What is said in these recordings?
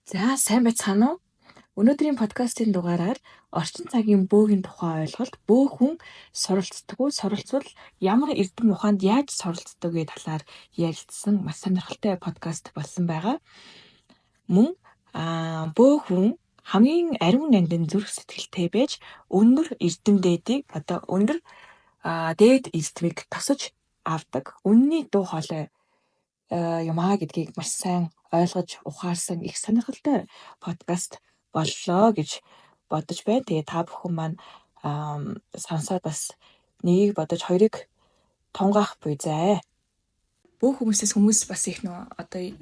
За сайн байцгаана уу? Өнөөдрийн подкастын дугаараар орчин цагийн бөөгийн тухай ойлголт бөөх хүн суралцдаг уу, суралцвал ямар эрдэм ухаанд яаж суралцдаг вэ талаар ярилцсан маш сонирхолтой подкаст болсон байгаа. Мөн бөөх хүн хамгийн ариун нандин зүрх сэтгэлтэй байж өндөр эрдэм өндөр дээд эрдмийг тосож авдаг. Үнний дуу хоолой юмаа гэдгийг маш сайн ойлгож ухаарсан их сонирхолтой подкаст боллоо гэж бодож байна. Тэгээ та бүхэн маань сонсоод бас нэгийг бодож хоёрыг тунгаах буй зай. Бүх хүмүүс бас их одоо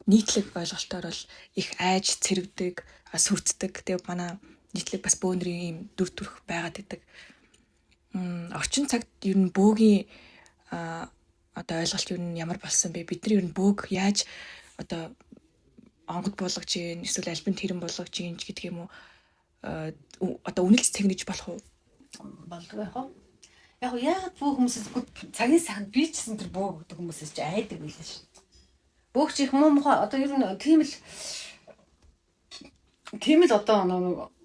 нийтлэг ойлголтоор бол их айж цэрвдэг, сүрддэг. Тэгээ манай нийтлэг бас бөөндрийн ийм дүр төрх байгаад байдаг. Орчин цагт ер нь бөөгийн одоо ойлголт юу нь ямар болсон бэ? Бидний ер нь бөөг яаж одоо онгод болгож ийн, эсвэл альбин тэрэм болгож ийн гэдэг юм уу? Одоо үнэлж техникж болох уу? Болдгоо яг яагаад бүх хүмүүсээс цагийн сайханд би ч гэсэн тэр бөөг гэдэг хүмүүсээс ч айдаг байлаа шүү. Бөөг чи их муухай одоо ер нь тийм л одоо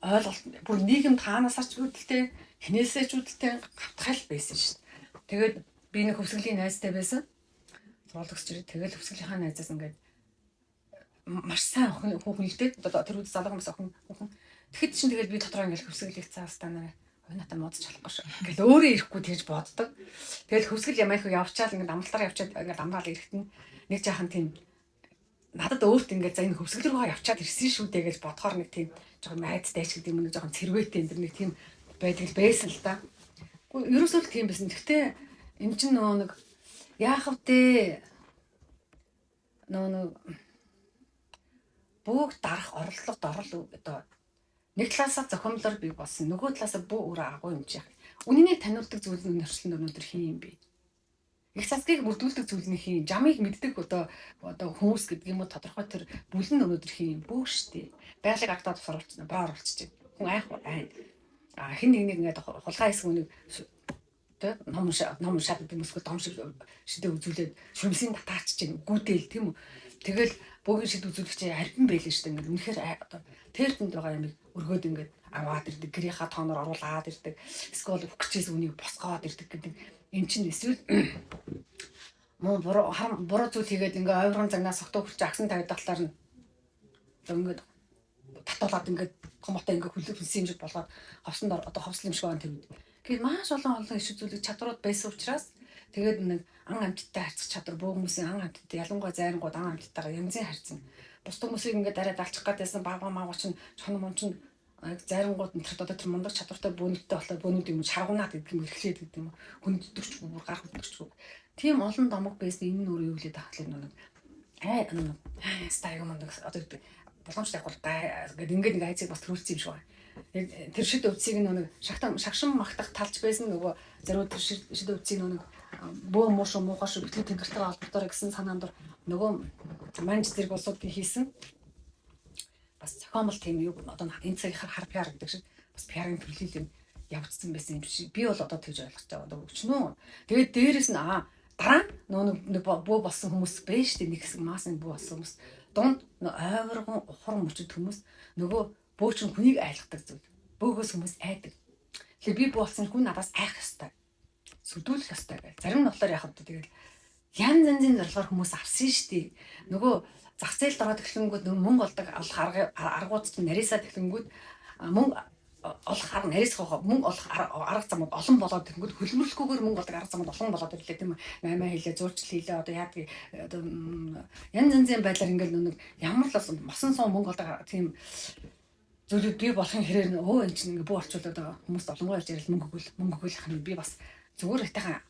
ойлголт бүр нийгэм таанасаар ч үүдэлтэй хинээсээ ч үүдэлтэй гавтгал байсан шүү. Тэгээд би нэг хөвсгөлийн найзтай байсан. Сургууль төгсч ирээд тэгэл хөвсгөлийнхаа найзаас ингээд маш сайн хүүхнэлтэй одоо тэр үед залуу хүмүүс охин. Тэгэхэд чинь тэгэл би дотроо ингээд хөвсгөлийг цаастаа нараа надад муудаж болохгүй шүү. Ингээл өөрөө ирэхгүй тэгж боддог. Тэгэл хөвсгөл ямайх явчаал ингээд амлалтаар явчаад ингээд амраал ирэхэд нэг жаахан тийм надад өөрт ингээд за энэ хөвсгөл рүүгээ явчаад ирсэн шүү дээ гэж бодохоор нэг тийм жоохон майцтай ч гэдэг юм нэг жоохон цэрвэтэй энэ нэг тийм байдаг л байсан л да. Ерөөсөө л тийм байсан. Гэхдээ энэ чинь нэг яах вэ? Нэг бүгд дарах орлогод одоо нэг талаасаа зохиомлоор би болсон. Нөгөө талаасаа бүх өөр агуу юм чих. Үнэнийг таниулдаг зүйл нь орчлон өнөөдөр хин юм бэ? Их цацгийг бүрдүүлдэг зүйл нь хин, жамыг мэддэг одоо хүмүүс гэдэг юм уу тодорхой тэр бүлэн өнөөдөр хин бүх штэ. Байгалыг ардаад сурвалцсан, браар болчихж байна. Хүн айх хин нэг ингээд хулгай хэсэг үнийг ном шат гэдэг юм эсвэл дом шиг шидэ үзүүлээд шүмсийн татаач чинь гүтэл тийм үү. Тэгэл бөөгийн шид үзүүлэгч арбин байлаа штэ ингээд үнэхээр одоо тэр тэнд байгаа юм өргөөд ингээд аваад ирдэг, гэрийнхаа тооноор оруулаад ирдэг. Эсвэл өгчээс үнийг босгоод ирдэг гэдэг. Эм чинь эсвэл муу буруу зүйл хийгээд ингээ ойрон загнаас согтуу хүрч агсан тавьдаг талаар нь ингээд татуулаад ингээд гомотой ингээ хөлсөн юм шиг болгоод ховсонд одоо ховсл юм шиг байна тийм. Гэвь маш олон иш үзүүлэх чадрууд байсан учраас тэгээд нэг ан амьтдтай харьцах чадвар бөө хүмүүсийн ан амьтдтай ялангуяа зайрангууд ан амьтдтайгаа янзын харьцсан. Бус хүмүүсийг ингээ дараад алчих гадайсан бага мага чинь чон мончин зайрангууд энэ одоо тэр мундаг чадвартай бөөнөдтэй болохоор бөөнүүд юм шаргунаад гэдэг юм эрхлээд гэдэг юм. Хүнддэгчгүй бүр гарах хүнддэгчгүй. Тийм олон домог байсан энэ нь өөрөө юу хэлээд ахлаа нэг стайг мундаг одоо боломжтой бол гэдэг ингээд нэг айцыг бас төрүүлсэн юм шиг байна. Тэр шид өвцгийг нэг шагшин магтах талж байсан нөгөө заруу тэр шид өвцгийг нэг бөө мууш муухай шүү битгий тэнгэртэй албартаар гэсэн санаанд нөгөө манж зэрэг улсуудын хийсэн бас зохиомл тийм юу одоо энэ цагийнхаар хар пиар гэдэг шиг бас пиарын төлөвлөл юм явагдсан байсан юм шиг би бол одоо тэгж ойлгож байгаа өчнөө. Тэгээд дээрэс нь дараа нэг бөө болсон хүмүүс байна шүү дээ нэг хэсэг маасан бөө болсон хүмүүс дунд ойвргон ухар мөчд хүмүүс нөгөө бөөчн хүнийг айлгадаг зүйл. Бөөгөөс хүмүүс айдаг. Тэгэхээр би болсон хүн надаас айх ёстой. Сүдүүлэх ёстой гэх. Зарим нь болохоор яхав тэгээд янз янзын зорилгоор хүмүүс авсан шүү дээ. Нөгөө зах зээл дороо технологиуд мөнгө олдог аргууд чинь нарийсаа технологиуд мөнгө олох арга нарийсах мөнгө олох арга замууд олон болоод тэгэнгүүт хөлмөрлөхгүйгээр мөнгө олдог арга замууд олон болоод ирлээ тийм ээ. 8 хийлээ, зуурчл хийлээ одоо яадаг одоо янз янзын байдлаар ингээл нэг ямар л мосон сон мөнгө олдог тийм зүйлүүд би болохын хэрээр энэ чинь ингээ бүү орчуулаад хүмүүс олонгой ярьж ирэл мөнгө өгөх юм би бас зүгээр айтайхан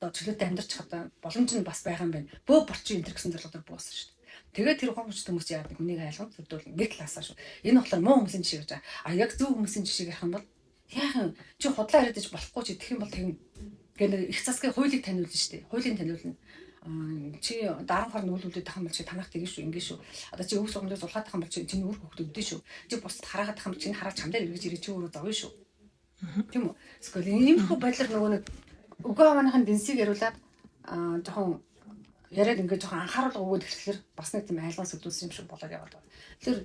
одоо чөлөөтэй амьдарч хата боломж нь бас байгаа юм байна. Бөө борчин энэ гэсэн зорилгоор буусан шүү дээ. Тэгээд тэр хүмүүс хүмүүс яадаг хүнийг айлгаж зөвдөл нэг талаасаа шүү. Энэ болохоор муу хүмүүсийн жишээ гэж байгаа. Яг зөв хүмүүсийн жишээ гэх юм бол яахан чи худлаа яриад иж болохгүй чи тэгэх юм бол тэгнэ. Гэхдээ их засгийн хуулийг таниулна шүү дээ. Хуулийн таниулна. Чи даран хар нүүлүүлээд тахам бол чи танах тэгэн шүү ингэ шүү. Одоо чи өвс онгоос улгаад тахам бол чи үр хөвгт өвдөн шүү. Чи бусд хараагаад тахам чи хараа чамдаар эргэж ирээ чи өөрөө зовё шүү. Тийм үү? Эсвэл иймэрхүү байдлаар нөгөө нэг өгөө авааныхын дэнсийг яриулаад жоохон яриад ингээд жоохон анхааруулга өгөөд ирэхлээр бас нэг тийм айлган сөдүүлсэн юм шиг болоод яваад байна. Тэгэхээр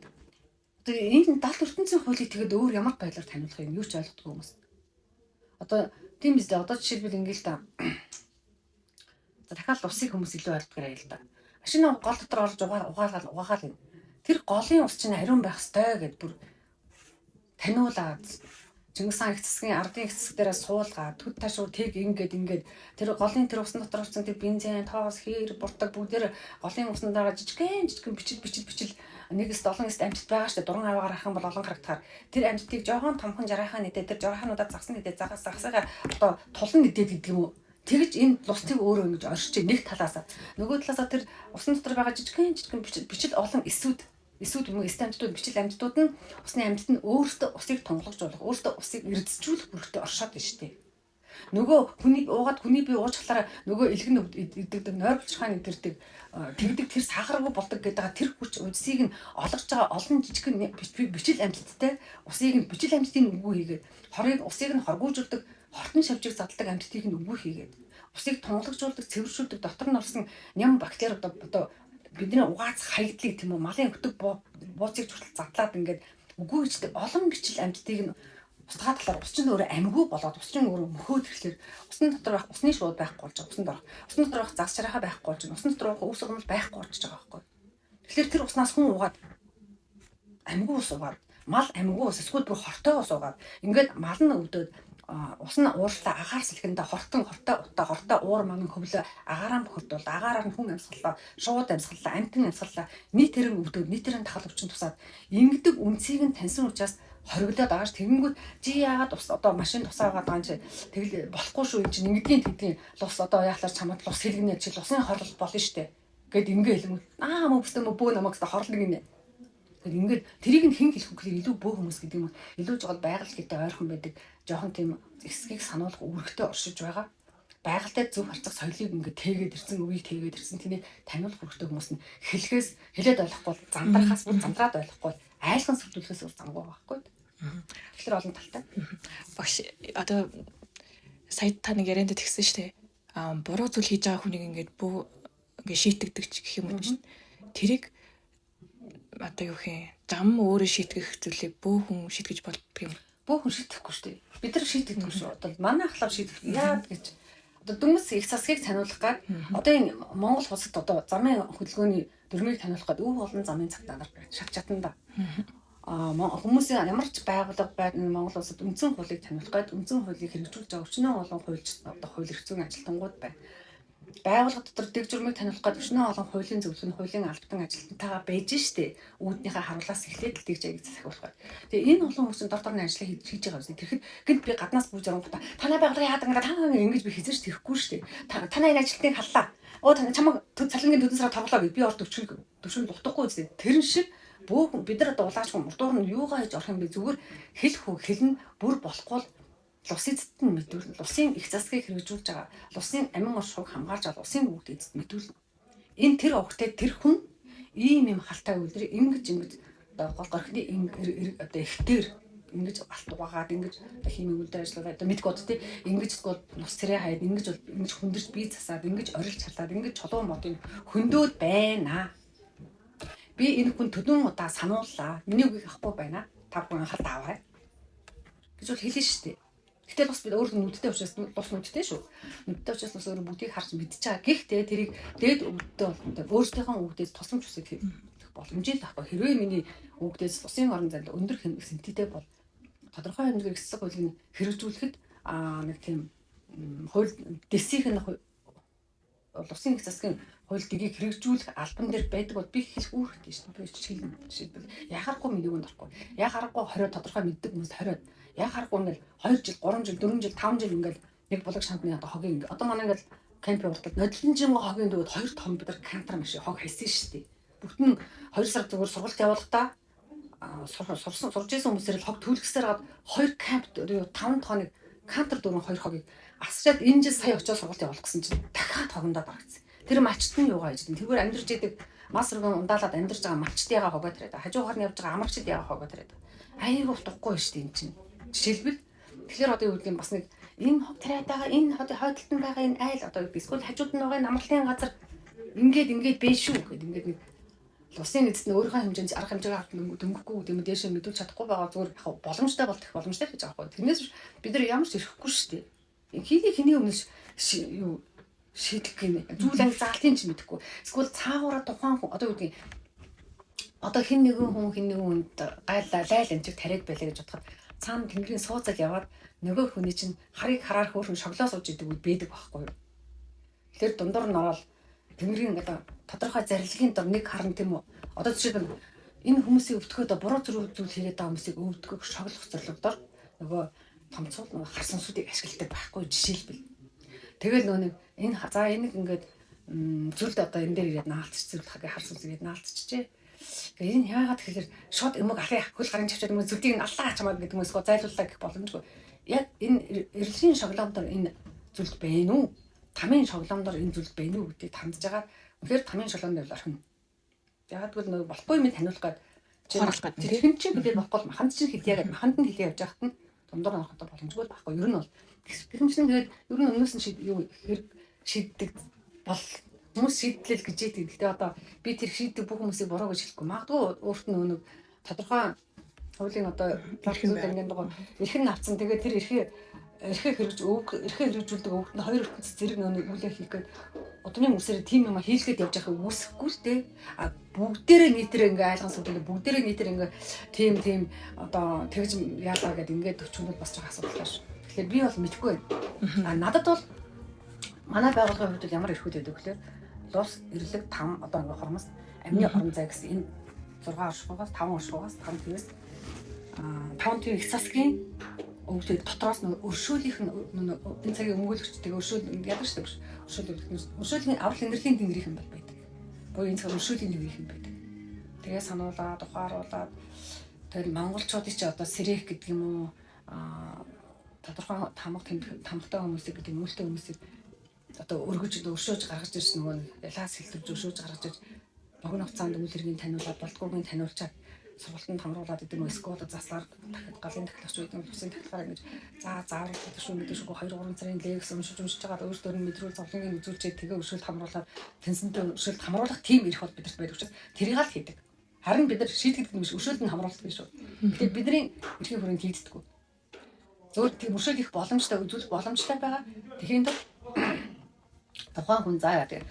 одоо энэ далд ертөнцийн хуулийг тэгээд өөр ямар байдлаар таниулах юм юу ч ойлгохгүй хүмүүс. Одоо тийм биз дээ. Одоо жишээлбэл ингээд л та дахиад усыг хүмүүс илүү ойлгодог юм л да. Машины гол дотор орж угаалгаал гэнэ. Тэр голын ус чинь ариун байх ёстой гэд бүр таниулаад Чингис хаан их засгийн ардын их засаг дээрээ суулгаад төд ташуур тэг ингээд тэр голын тэр усан дотор орсон тэр бензин, тоос, хэр, буртаг бүгдээр голын усан дараа жижигхэн бичил нэгээс 7-ээс амтд байгаа штэ дуран аваагаар харах юм бол олон харагдахаар тэр амттыг жоохон томхон жаргахаа нэдэ тэр жаргахаануудаа загсан нэдэ загасгаа одоо тулан нэдээд гэдэг юм уу. Тэгэж энэ лустыг өөрөө ингэж оршиж нэг талаасаа нөгөө талаасаа тэр усан дотор байгаа жижигхэн бичил олон эсүүд юм уу стамптууд бичил амьтдууд нь усны амьтд нь өөртөө усыг тунгалагжуулах, өөртөө усыг эрдэсжүүлэх бүртээ оршоод байна шүү дээ. Нөгөө хүний бие уужхлаараа нөгөө илгэн идэгдэг нойр булчирхааны идэрдэг тэгдэг тэр сахаргүй болдог гэдэг тэр хүч усыг нь олгож байгаа олон жижигхэн бичил амьтдтай усыг нь бичил амьтдын үгүй хийгээд хорыг усыг нь хоргуужуулдаг хортон шавжиг задлагдаг амьтдыг нь үгүй хийгээд усыг тунгалагжуулдаг, цэвэршүүлдэг дотор нь орсон ням бактери одоо бидний угааз хаягдлыг тийм үү малын өтөг бууцыг хүртэл задлаад ингээд үгүй гэжтэй олон бичил амьтдыг нь устгаа талаар ус чинь өөрөө амьгүй болоод ус чинь өөрөө мөхөөд ирэхлээр усны дотор байх усны шууд байхгүй болж байгаа. Усны дотор байх загас чарааха байхгүй болж байна. Усны дотор байх ус угнал байхгүй болж байгаа байхгүй. Тэгэхээр тэр уснаас хүн угаад амьгүй ус угаад мал амьгүй ус эсвэл бүр хортой ус угаад ингээд мал нь өвдөд ус нь уурлаа агаар сэлгэндээ хортой уур маань хөвлөө агаараа бохирдвол агаараар нь хүн амьсгалаа шууд амьсгалаа амтэн амьсгалаа нийтээр нь өвдөд нийтээр нь тахал өвчин тусаад ингэдэг үнцийг нь таньсан учраас хориглоод агааш тэгэнгүүт чи яагаад ус одоо машин тусаа байгаа юм чи тэгэл болохгүй шүү энэ чинь ингэдгийн тэгдгийн лус одоо яахлаар чамд лус хэлгэнэ чи лусын хорлол болно штэ гэд ингээ хэлмэл мөвстө бөө намагста хорлог гинэ. Ингээд тэрийг нь хэн хэлэх вэ илүү бөө хүмүүс гэдэг юм илүү жогол байгаль гэдэг ойрхон байдаг жоохон тийм эсгийг сануулах үүрэгтэй оршиж байгаа байгальтай зөв харцах соёлыг ингээд тэгээд ирсэн үгийг тэгээд ирсэн тэний таниулах үүрэгтэй хүмүүс нь хэлээд ойлгохгүй зандрахаас бүр зандраад ойлгохгүй айлган сүрдүүлэхээс өөр замгүй байхгүй. Тэгэхээр олон талтай. Багш одоо сая та нэг ярианд тэгсэн шүү дээ. Буруу зүйл хийж байгаа хүнийг ингээд бөө ингээд шийтгдэг гэх юм уу шүү дээ. Тэрийг одоо юу хин зам өөрөө шийтгэх зүйлийг бөө хүн шийтгэж болдго юм. Бөө хүн шийтгэхгүй шүү дээ. Бид нар шийтгэдэггүй шүү. Одоо манай ахлаар шийтгэх яа гэж одоо дүнс их засгийг таниулах гад одоо энэ Монгол улсад одоо замын хөдөлгөөний дөрмийг таниулах гад өв олон замын цагтаа шат чатанда хүмүүсийн ямар ч байгууллага Монгол улсад үндсэн хуулийг таниулах гад үндсэн хуулийг хэрэгжүүлж байгаа өчнөө олон хуульч одоо хууль эрх зүйн ажилтнууд байна. Байгууллага дотор дэг журмыг таниулах гад өчнөө олон хуулийн зөвлөгөө хуулийн албатан ажилтнтайгаа байж штэ үүднийхээ харуулаас эхлээд л дэг жагийг засахиулах гад. Тэгээ энэ олон хүмүүс дорторны ажлыг хийж байгаа юм. Тэгэхэд гэнт би гаднаас бууж оронгота танай байгууллага яадаг ингээд танаа ингэж би хизээч тэрэхгүй штэ. Танай энэ ажилтныг халлаа. Тань чамаг цалингийн төдөн сараа тоглоо гэж би орд төвшин дутахгүй үстэй. Тэрэн шиг бөөхөн бид нар одоо улаачгүй мурдуур нь юугаа хийж орох юм бэ зүгээр хэлнэ бүр болохгүй лусын эзэд нь мэдүүлнэ. Лусын их засгийг хэрэгжүүлж байгаа. Лусын амин оршихуйг хамгаалж байгаа лусын бүгд эзэд мэдүүлнэ. Энэ тэр огтой тэр хүн ийм халтай үйлдэр ингэж гол горхны одоо ихтер ингэж алт угаагаад ингэж химиг үйлдэл ажиллагаа одоо мэдгод тий ингэж нус царай хаяад ингэж хүндэрч бие засаад ингэж орилж чалаад ингэж чулуу модын хөндөөд байна. Би энэ хүн төдөн удаа санууллаа. Миний үгийг авахгүй байна. Та бүхэн анхаарал аваарай. гэж бол хэлнэ шүү дээ. Гэтэл бас бид өөр нүдтэй учраас бас нүдтэй шүү. Нүдтэй учраас бас өөр бүгдийг харж мэдчихэж байгаа. Гэхдээ тэрийг дээд өвдөлтөд өөрсдийнхөө өвдөөс тусламж хүсэх боломжтой байхгүй. Хэрвээ миний өвдөөс усын орон зайд өндөр хэмжээтэй бол тодорхой хэмжээгээр эсрэг хуулийг хэрэгжүүлэхэд нэг тийм хууль дэсийнх нь улсын их засгийн хууль дэгийг хэрэгжүүлэх албан дээр байдаг бол би хэлэх үүрэгтэй шүү дээ. Би хэлнэ. Жишээлбэл яхахгүй миний үгэнд орохгүй. Яхахгүй 20 тодорхой мэддэг хүмүүс 20 яхахгүй ингээл 2 жил, 3 жил, 4 жил, 5 жил ингээл нэг булаг шантны одоо хогийн ингээ. Одоо манай ингээл кампын уртад нодлон жимгоо хогийн дүүд 2 том бид нар кантар маш хог хайсан шүү дээ. Бүгд нь 2 сар зүгээр сургалт явуулахдаа сурж исэн хүмүүсээр л хог төлөхсээр гад 2 кампт 5 тоног кантар дөрөв 2 хогийг асчаад энэ жил сая очиод сургалт явуулах гэсэн чинь дахиад хогондоо барагдсан. Тэр малчт нь юугаа хийж дээ. Тэгвэр амьдарч идэг мас руугаа ундаалаад амьдарч байгаа малчт ягаа хогоо тариад. Хажуугаар нь явж байгаа амарчд ягаа хогоо тариад. Айгу утгагүй шүү дээ энэ чинь. Жишээлбэл тэгэхээр одоо юу гэдэг юм бас нэг энэ хог тариад байгаа энэ хойдолтон байгаа энэ айл одоо юу эсвэл хажууд нь байгаа энэ амралтын газар ингээд бэ шүү гэхэд ингээд нэг усын эцэст нь өөрийнхөө хэмжээнд арга хэмжээгээр дөнгөхгүй гэдэг юм дээшээ мэдүүлж чадахгүй байгаа зүгээр яг боломжтой бол тех боломжтой гэж байгаа байхгүй. Тэрнээс бид нар ямар ч ирэхгүй шүү дээ. Хэний өмнөс юу шийдэх гинэ. Зүйл анги заалтын ч мэдэхгүй. Эсвэл цаагаараа тухайн хүн одоо юу гэдэг одоо хин нэгэн хүнд лайл энэ тариад байлаа гэж бодоход цаана тэнгэрийн сууцал яваад нөгөө хүний чинь харыг хараар хөөрхөн шоглоо сууж идэг үед бэдэг байхгүй юу. Тэгэхээр дундуур нь ороод тэнгэрийн одоо тодорхой зарилгын дор нэг харна тийм үү. Одоо жишээлбэл энэ хүмүүсийг өвдөхөд буруу зүйл хийгээд байгаа хүмүүсийг өвдгөх шоглох зорилгоор нөгөө томцол нөгөө харсансуудыг ашигладаг байхгүй жишээлбэл. Тэгэл нөгөө энэ за энийг ингээд зүйлд одоо энэ дээр ирээд наалтч зүйл харсанс ирээд наалтчжээ. Тэгээ энэ яагаад тэгэхээр шууд эмэг ахын хөл гарын чавчаад юм зүлдийг нь аллаа ачмаа гэдэг юмсгоо зайлууллаа гэх боломжгүй. Яг энэ эрэлгийн шоглоомдор энэ зүйлд байна уу? Тамийн шоглоомдор энэ зүйлд байна уу гэдгийг тандж байгаа. Үнэхээр тамийн шоглоомдор орхино. Ягаад гэвэл нөгөө болохгүй юм таниулах гээд тэрхэн чинь хэлээд болохгүй маханд чинь хэлээ гэдэг маханд нь хэлээ явж байхад нь дундуур нь ороход боломжгүй байхгүй. Ер нь бол тэрхэн чинь тэгээд ер нь өмнөөс нь шийддэг бол хүмүүс шийдлэл гэж ийдэг. Гэхдээ одоо би тэр шийддэг бүх хүмүүсийг буруу гэж хэлэхгүй. Магадгүй өөрт нь өнөг тодорхой хуулийн одоо платформ ингээд нөгөө эрхэн авцсан. Тэгээд тэр эрхээ хэрэгжүүлдэг өвгөнд хоёр ертөнц зэрэг нүг үлээ хийх гээд удны үсээр тийм юм хийлгээд явж байхыг үүсэхгүй л дээ. А бүгдээрээ нийтээр ингээ айлган сүлдээ бүгдээрээ нийтээр ингээ тийм одоо тэгж яалаа гэд ингээд өчнүүд бас жоо асуудал байна шүү. Тэгэхээр би бол мэдэхгүй байна. А надад бол манай байгууллагын хувьд ямар эрхүүд байдаг гэхээр лус эрлэг 5 одоо ингээ хормос амны хорон зай гэсэн энэ 6 оршихугаас 5 оршихугаас 5 твээс 5 твийн их засгийн өвдөд дотроос нэг өршөөлийнх нь энэ цагийн өмгөөлөгчдөг өршөөл яадаг шүү дээ. Өршөөлийн аврал энергийн тэнгэрийнх юм байдаг. Буюу энэ цаг өршөөлийн тэнгэрийнх юм байдаг. Тэгээ сануулаад ухааруулаад тэгэл монголчуудын чи одоо сэрэх гэдэг юм уу тодорхой тамгатай хүмүүсийг гэдэг нүүлтэй хүмүүсийг одоо өргөж өршөөж гаргаж ирсэн нөгөө ялаас хэлтэрж өршөөж гаргаж иж богино хугацаанд үйл хэргийг таниулаад болдгоогийн таниулчаад сургалтанд хамруулад гэдэг юм эсвэл заслаар дахиад галын тахлагч гэдэг нь тусын тахлагаар ингэж заавар гэдэг шүү мэдээж 2-3 сарын лекс уншиж байгаа өөрсдөө нь мэдрүүл зовлонгийн үзүүлчихэд тэгээ өршөөлт хамруулаад тэнцэнтэй өршөөлт хамруулах тийм эрх бол бидэрт байдаг учраас тэрийг л хийдэг. Харин бид нар шийдэгдэх юм биш өршөөлт нь хамруулдаг шүү. Тэгэхээр бидний эрхийн хүрээнд хийдэггүй. Зөвхөн тийм өршөөл их боломжтой үзүүлэх боломжтой байгаа. Тэгэхэд тухайн хүн заа яа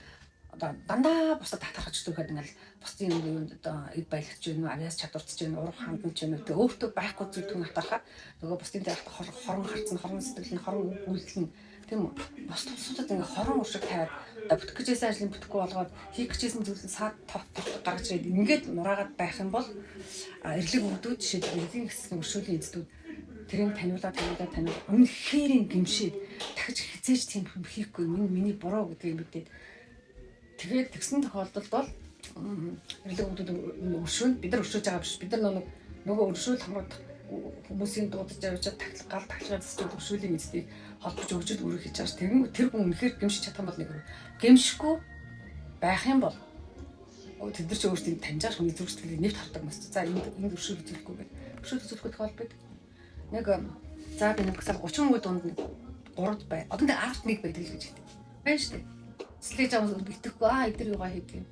одоо дандаа бусдад татархаж төрөхөд ингээл бусдын юм одоо эд баялагч юм авиас чадварч юм урах хандж юм гэдэг өөртөө байхгүй зүйл түн татархаа нөгөө бусдын дээр хорон харцсан хорон сэтгэл нь хорон үйлдэл нь тийм үү бус тусуудад ингээ хорон уршиг тавиад одоо бүтэх гэжсэн ажлыг бүтэхгүй болгоод хийх гэжсэн зүйлээ саад гаргаж ирээд ингээд нураагаад байх юм бол эрлэг өвдүүд жишээлбэл эдийн засгийн өршөөлийн эзэдүүд тэрийг таниулаад үнэхээр гимшээд дахиж хизээж тийм хийхгүй миний буруу гэдгийг мэдээд тэгээд тэгсэн тохиолдолд бол эрлэг өвдөд өршөөнд бид нар өршөөж байгаа биш. Бид нар нөгөө өршөөл хамруулах хүмүүсийн дуудаж явж тахлагаа засч өршөөлийн эзэдийг холбож өгжөд өрөх хийж байгаа. Тэр хүн үнэхээр гимшиж чадсан бол нэг гимшихгүй байх юм бол тэд нар ч өөрсдийг таньж байгаа хүний зүрх сэтгэлийг нэвт хардаг мэт. За энд өршөөл үзүүлэхгүй гэдэг. Өршөөл үзүүлэхгүй тохиолдол нэг за би нэг сар 30 мөнгө дунд 3 бай. Одоо нэг 11 байдаг л гэж хэлдэг. Байна шүү дээ. Слэж авах битгэхгүй эдгээр юугаа хийдэг юм.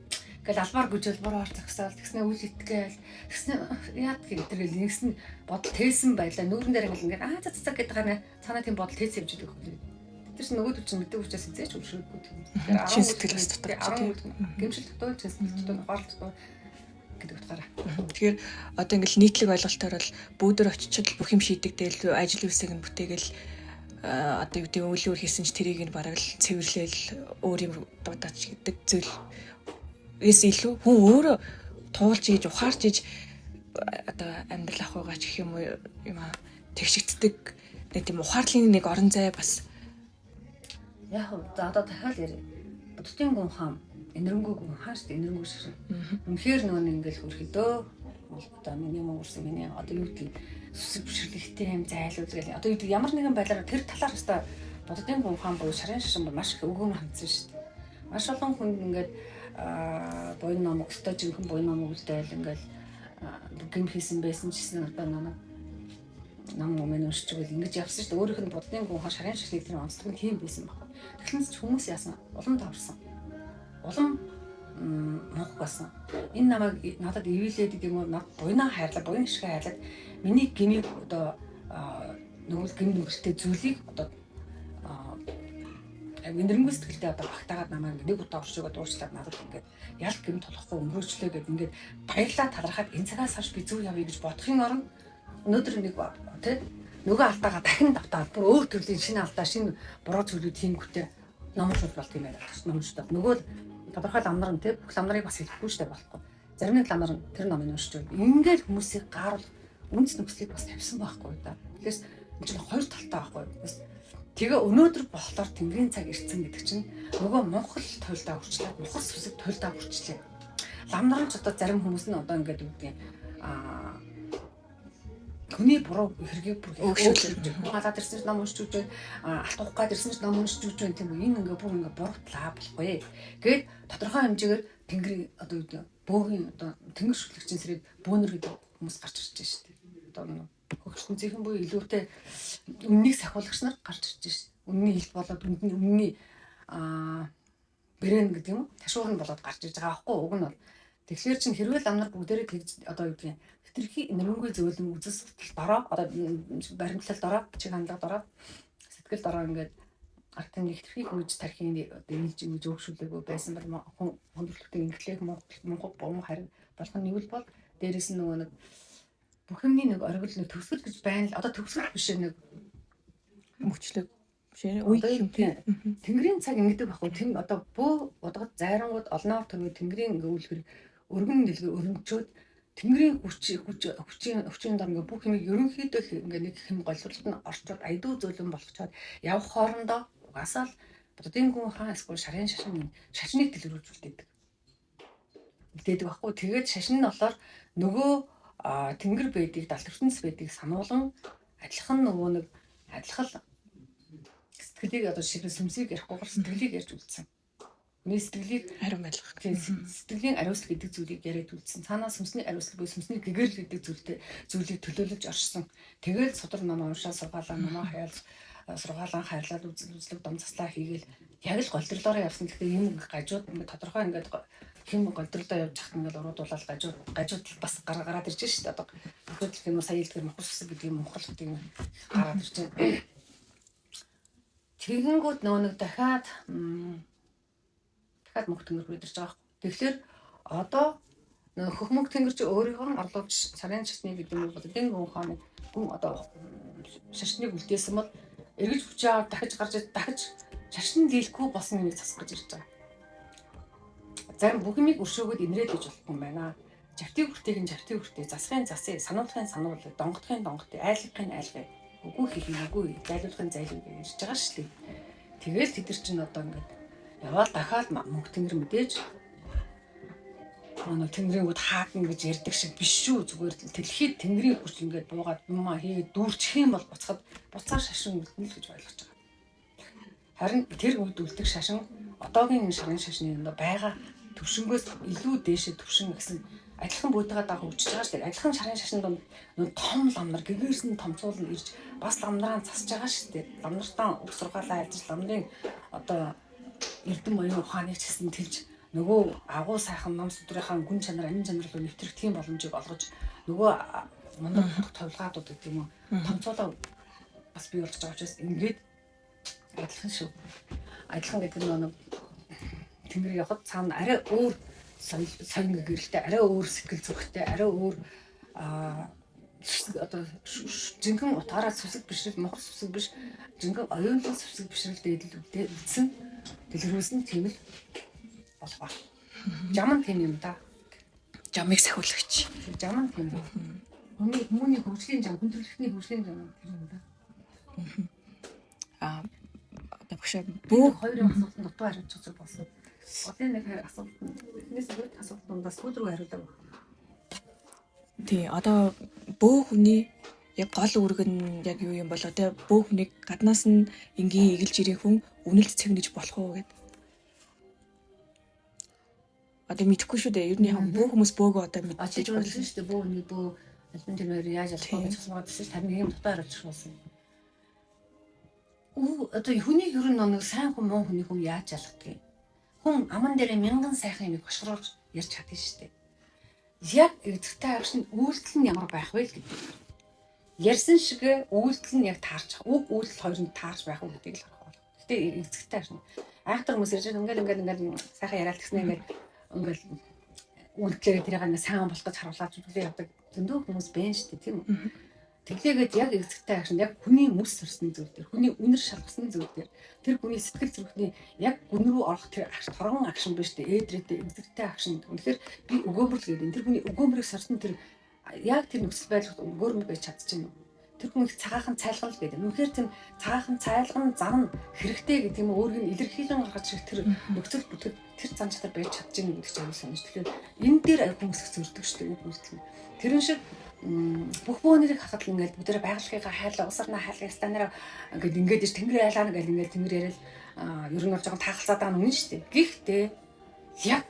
Ингээл албаар гүжэл буруу орцгсаал тэгснэ үл итгээл тэгснэ яад гэдэргээл нэгсэн бодол тээсэн байлаа нүүрэн дээр ингээл цацаг гэдэг гана цаана тийм бодол тээсэн явж идэг хөө. Тэр чинь нөгөөд чинь мэддэг учраас эзээч өршөөггүй тийм. Тэгэхээр чин сэтгэлээс дотор гэмшил дотор чин сэтгэл дотор хоол дотор гэдэг утгаараа. Тэгэхээр одоо ингээл нийтлэг ойлголтоор бол бүүдэр очичод бүх юм шийдэгдээл ажил үсэг нь бүтээгээл одоо юу гэдэг өвлөөр хийсэн ч тэрийг нь бараг л цэвэрлээл өөр юм дуудаач гэдэг зүйл эс илүү хүн өөрөө туулж ийж ухаарч ийж одоо амьдрал ах байгаа ч гэх юм уу юм тэгшигддэг нэг тийм ухаарлын нэг орон зай бас яг за одоо дахиад ярив. Буддын гүн хаан энэрэнгүй гүн хаан шүү дээ энэрэнгүй шиг. Үнэхээр нөгөө ингээл хөрхөдөө одоо миний мөнгөрсөн миний одоо юу гэдэг сүсэг бишрлэгтэй юм зайлуул гэл одоо ямар нэгэн байдлаар тэр талаар хэвээр буддын гүн хаан буюу шарын шашин бол маш их өвгөн хандсан шүү дээ. Маш олон хүнд ингээд буйн ном өстой жинхэнэ буйн ном үлдээл ингээл гим хийсэн байсан гэсэн одоо нам өмнө уншиж байл ингэж явсан шүү дээ. Өөрийнх нь буддын гүн хаан шарын шашныг тэр онцлог нь тийм байсан баг. Тэгэхээр хүмүүс яасан улам даварсан. Улам мунх байсан. Энэ намайг надад ивэлээд гэдэг юм уу, над буйнаа хайрлаа, буйн шиг хайрлаад миний гмийг одоо нөгөө гм нүгэртэй зүйлийг одоо нэрмгүй сэтгэлдээ одоо багтаагаад намайг нэг удаа уршигоо дуурчлаад надад ингээд ял гэм толохгүй өнгөрөөчлөө гэд ингээд баярлаа талархаад энэ цагаас хойш би зөв явъя гэж бодохын оронд өнөөдөр нэг тий нөгөө алдаагаа дахин давтаад бүр өөр төрлийн шинэ алдаа шинэ буруу зүйлүүд хийнгүүтээ номжууд болт юм байна. Номжууд нөгөө тодорхой лам нар нь тий бүх лам нарыг бас хэлэхгүй штэ болохгүй. Зарим нэг лам нар тэр номыг уншиж байв. Ингээд хүмүүсийг гааруул үнс нөхцөлийг бас тавьсан байхгүй да. Тэгэхээр энэ чинь хоёр талтай байхгүй. Тэгээ өнөөдөр болохоор Тэнгэрийн цаг ирсэн гэдэг чинь нөгөө Монгол туйлдаа хүрчлээ. Монгол сүсэг туйлдаа хүрчлээ. Лам нар ч одоо зарим хүмүүс нь одоо ингээд үгдیں۔ Хүний буруу хэргийг бүр өөрчлөж хаалаад ирсэн ч ном уншиж үзээд алт ухах гад ирсэн ч ном уншиж үзэж тийм энэ ингээ бүр ингээ буруутлаа болохгүй. Гээд тодорхой хэмжээгээр Тэнгэрийн одоо юу бөөгийн одоо тэнгэр шүтлэгчийн сэрээд бөөнөр гэдэг хүмүүс гарч ирж байна шүү дээ. Одоо хөгжлөнцийн буюу илүүтэй үннийг сахиулагч нар гарч ирж байна. Үнний хил болоод үнний брэнд гэдэг юм уу? Ташуур нь болоод гарч ирж байгаа байхгүй. Уг нь бол тэгэхээр чин хэрвээ лам нар бүгдээрээ тэгж одоо юу гэдэг хитрхи нэрмгүй зөвлөм үзэс сэтгэл дороо одоо баримтлал дороо чиг хандлага дороо сэтгэл дороо ингээд артын хитрхи хөөж тархийн одоо нийлж ингэж өөгшүүлээгүй байсан бол хүндрэлтийн инглээ Монгол харин болох нь нэг бол дээрэс нь нөгөө нэг бүх юмний нэг оргил нэг төгсгөл гэж байна л одоо төгсгөл биш нэг мөчлөг бишээ үе юм тийм Тэнгэрийн цаг ингэдэг байхгүй тэм одоо бөө удаад зайрангууд олноор төрөө Тэнгэрийн өвлгөр өргөн дэлгэр өрнөчөөд Тэнгэрийн хүчийн дор ингээ бүх юм ерөнхийдөө ингээ нэг хэм голролт нь орчоод айдуу зөөлөн болгочоод явах хоорондоо угаасаа л Буддын гүн хаан эсвэл шарын шашныг дэлгэрүүлдэг. Үлдээдэг байхгүй. Тэгээд шашин нь болохоор нөгөө тэнгэр байдгийг далд ертөнц байдгийг сануулan адилхан нөгөө нэг адилхан сэтгэлийг одоо ширээ сүмсийг ярихгүй гол сэтгэлийг ярьж үлдсэн. Хүний сэтгэлийг ариун байлгах. Сэтгэлийн ариусл гэдэг зүйлийг яриад үлдсэн. Цаанаа сүмсний ариусл буюу сүмсний гэгэрл гэдэг зүйлийг төлөөлөж оршсон. Тэгээд судар ном уншаа сургаалаа намаа хайлж сургаалаа хайрлаад үзлэг дом заслаа хийгээл яг л голдролоороо явсан. Гэхдээ юм гажууд ингээд тодорхой ингээд хэм голдролоо явж хахт ингээд уруудуулаад гажууд бас гараад ирж шүү дээ. Одоо бүгд юм сая илтгэр мохор сүсэг гэдэг юм мохор гэдэг юм гараад ирж байна. Тэгэнгүүт нөгөө нэг дахиад мөнх тэнгэр хүрэж байгаа. Тэгэхээр одоо хөхмөнх тэнгэр чи өөрийнхөө орлуулж сарын шашны гэдэг нь Буддын гүн хааны гүн одоо шашныг үлдээсэн бол эргэж хүчээ дахиж шашин дийлэхгүй болсон юм засах гэж ирж байгаа. Зарим бүх юмыг өршөөгөөд инрээд гэж болохгүй юм байна. Жавтыг хүртээ, засахын засыг, сануулгын сануулга, донготхын донготыг, айлгахын айлгыг, үгүй хийх үгүй, зайлуулахын зайлуулг гэж ирж байгаа шүү дээ. Тэгэл тэд нар чинь одоо ингээд яваад дахиад мөнх тэнгэр мэдээж манай тэнгэрийн үд хаагна гэж ярьдаг шиг биш шүү. Зүгээр дэлхийд тэнгэрийн хүч ингээд буугаад юмаа хийгээд дүүрчих юм бол буцаар шашин үлдэнэ л гэж ойлгож байгаа. Харин тэр үед үлдэх шашин одоогийн шарын шашны юм байгаа төвшнгөөс илүү дээшээ төвшин гэсэн адилхан буйтайгаа даах өвчж байгаа шүү дээ. Адилхан шарын шашин донд том лам нар гэгэрсэн томцуулна ирж бас лам нараа засаж байгаа шүү дээ. Лам нартаа уг сургаалаа айлж ламрын одоо эрдэм оюун ухааныг ч гэсэн тэлж нөгөө агуу сайхан ном судрынхаа гүн чанар амин чанарлуу нэвтрэх тийм боломжийг олгож нөгөө мундаг товлгаадууд гэдэг юм уу томцоолоо бас бий болж байгаа учраас ингээд адилхан шүү. Адилхан гэдэг нь тэнгэр явахад цаана арай өөр соён гэрэлтэй, арай өөр сэтгэл зүрэхтэй, арай өөр одоо жинхэнэ утгаараа сүсэг бишрэл мохор сүсэг биш жинхэнэ оюунлаг сүсэг бишрэлтэй үлдсэн дэлгэрүүлсэн тийм л болов. Жам нь тийм юм да. Жамыг сахиулагч. Жам нь тийм. Хүмүүний хөгжлийн жам, хүндрэлтний хөгжлийн жам тийм юм да. Одоо багш бүх хоёрын асуултанд дутуу хариуч зүг болсон. Одоо нэг асуулт нь эхнээс үүд асуултандаас сүүл рүү хариулдаг байна. Тий, одоо бөө хүний яг гол үүрэг нь яг юу юм болоо те бөө хүнийг гаднаас нь энгийн эгэлж ирэх хүн үнэлж цэгнэж болох уу гэд. Одоо мэдэхгүй шүү дээ. Ер нь яг бөө хүмүүс бөөгөө одоо мэдчихэж байна шүү дээ. Бөө хүний бөө албан тэнээр яаж ялах вэ гэж асуугаад байсан. Харин юм дутуу хариулж болсон. Одоо хүний ер нь нэг сайн хүн муу хүний хүн яаж ялах вэ? хүн аман дээр мянган сайхан юмыг хошгруулж ярьж чадна шүү дээ. Яг эзэгтэй аав шин үйлдэл нь ямар байх вэ гэдэг. Ярьсан шиг үйлдэл нь яг таарч үг үйлдэл хоёрыг таарч байх уу гэдгийг л харах. Гэтэ эзэгтэй аав шин айхтар хүмүүс ярьж ингээд сайхан яриад гиснэ ингээд үйлдэлээ тэрийг нэг сайн болох гэж харуулж үзүүлээ явдаг. Зөндөө хүмүүс байна шүү дээ, тийм үү? Тэглээгээд яг эзэгтэй аав шин яг хүний мэс сорсон зүйл дээр, хүний үнэр шалгасан зүйл дээр, тэр хүний сэтгэл зүрхний яг гүн рүү орох тэр торгон агшин биш дээ, ээдрээтэй эзэгтэй агшин. Үнэхээр би өгөөмөрлөг гэдэг. Тэр хүний өгөөмрийг сорсон тэр яг тэр нөхцөл байдалд өгөөмөр байж чадчихна уу? Тэр хүн их цагаахан цайлгал гэдэг. Үнэхээр тийм цагаахан цайлган зам хэрэгтэй гэдэг юм өөрийг илэрхийлэн гаргаж ирэх тэр нөхцөл бүтэд тэр зан чанар байж чадчихна гэдэг чинь санаж. Тэгэхээр энэ дээр хүмүүс их зөрдөг шүү дээ үг үйлдэл. Тэрэн шиг бүх бөөнөрийг хахад л ингээд бүгдээ байгальгыгаа хайлаа усарнаа хайлаа стандараа ингээд иж тэнгэр айлаа нэг ингээд тэнгэр яриад ер нь бол жоохон таахалцаад байгаа нь үнэн шүү дээ. Гэхдээ яг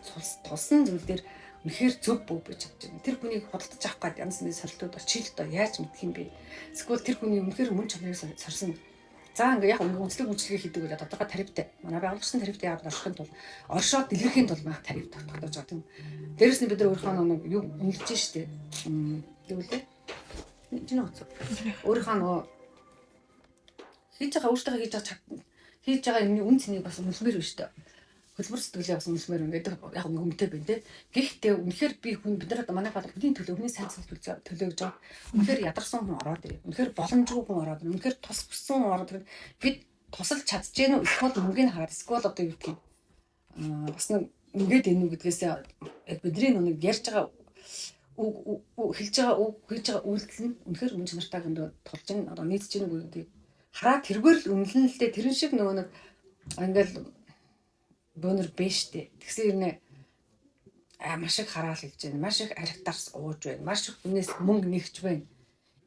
тулсан зүйл дээр үнэхээр зөв бүү байж чадчихна. Тэр хүнийг худалдаж авах гээд янз бүрийн сорилтууд очил л доо яаж мэдх юм бэ? Эсвэл тэр хүний үнэхээр мөн чанарыг сорсон. За ингээ яг үнэлэг үйлчлэгээ хийдэг бол тодорхой тарифтай. Манай байгууллагын тарифтай яваад орохын тулд оршоод дэлгэрхийн тулд маань тариф тогтоож байгаа тийм. Дээрэс нь бид нар өөрийнхөө нэг юу үнэлж штэ. Юу лээ? Чиний утас. Өөрийнхөө нөгөө хийж байгаа юмны үн цэнийг бас үнэлмээр биш үү? Хөлбөр сэтгэлээ бас үнэлмээр ингээд яг өмтэй байна те. Гэхдээ үнэхээр би хүн бид нар манай балгын төлөө хүний сайн зүйл төлөө гэж байгаа. Үнэхээр ядарсан хүн ороод ирээ. Үнэхээр боломжгүй хүн ороод ирээ. Үнэхээр тус бүссэн хүн ороод ирээ. Бид тусалж чадж гэнэ үү? Эсвэл мөнгөний хараад эсвэл одоо юу гэх юм. Бас нэг ингээд энэ үү гэдгээс яг бидний нэг ярьж байгаа хэлж байгаа үг хийж байгаа үйлдэл нь үнэхээр мөн чанартай гэнэ тулж ин одоо нийцж гэнэ үү гэдгийг хараад тэргээр л үнэлнэ л дээ. Тэрэн шиг нөгөө нэг ингээл бөөнөр биш дээ. Тэгсэн юм маш их хараал хийж байна. Маш их архитарс ууж байна. Маш их хүнээс мөнгө нэгж байна.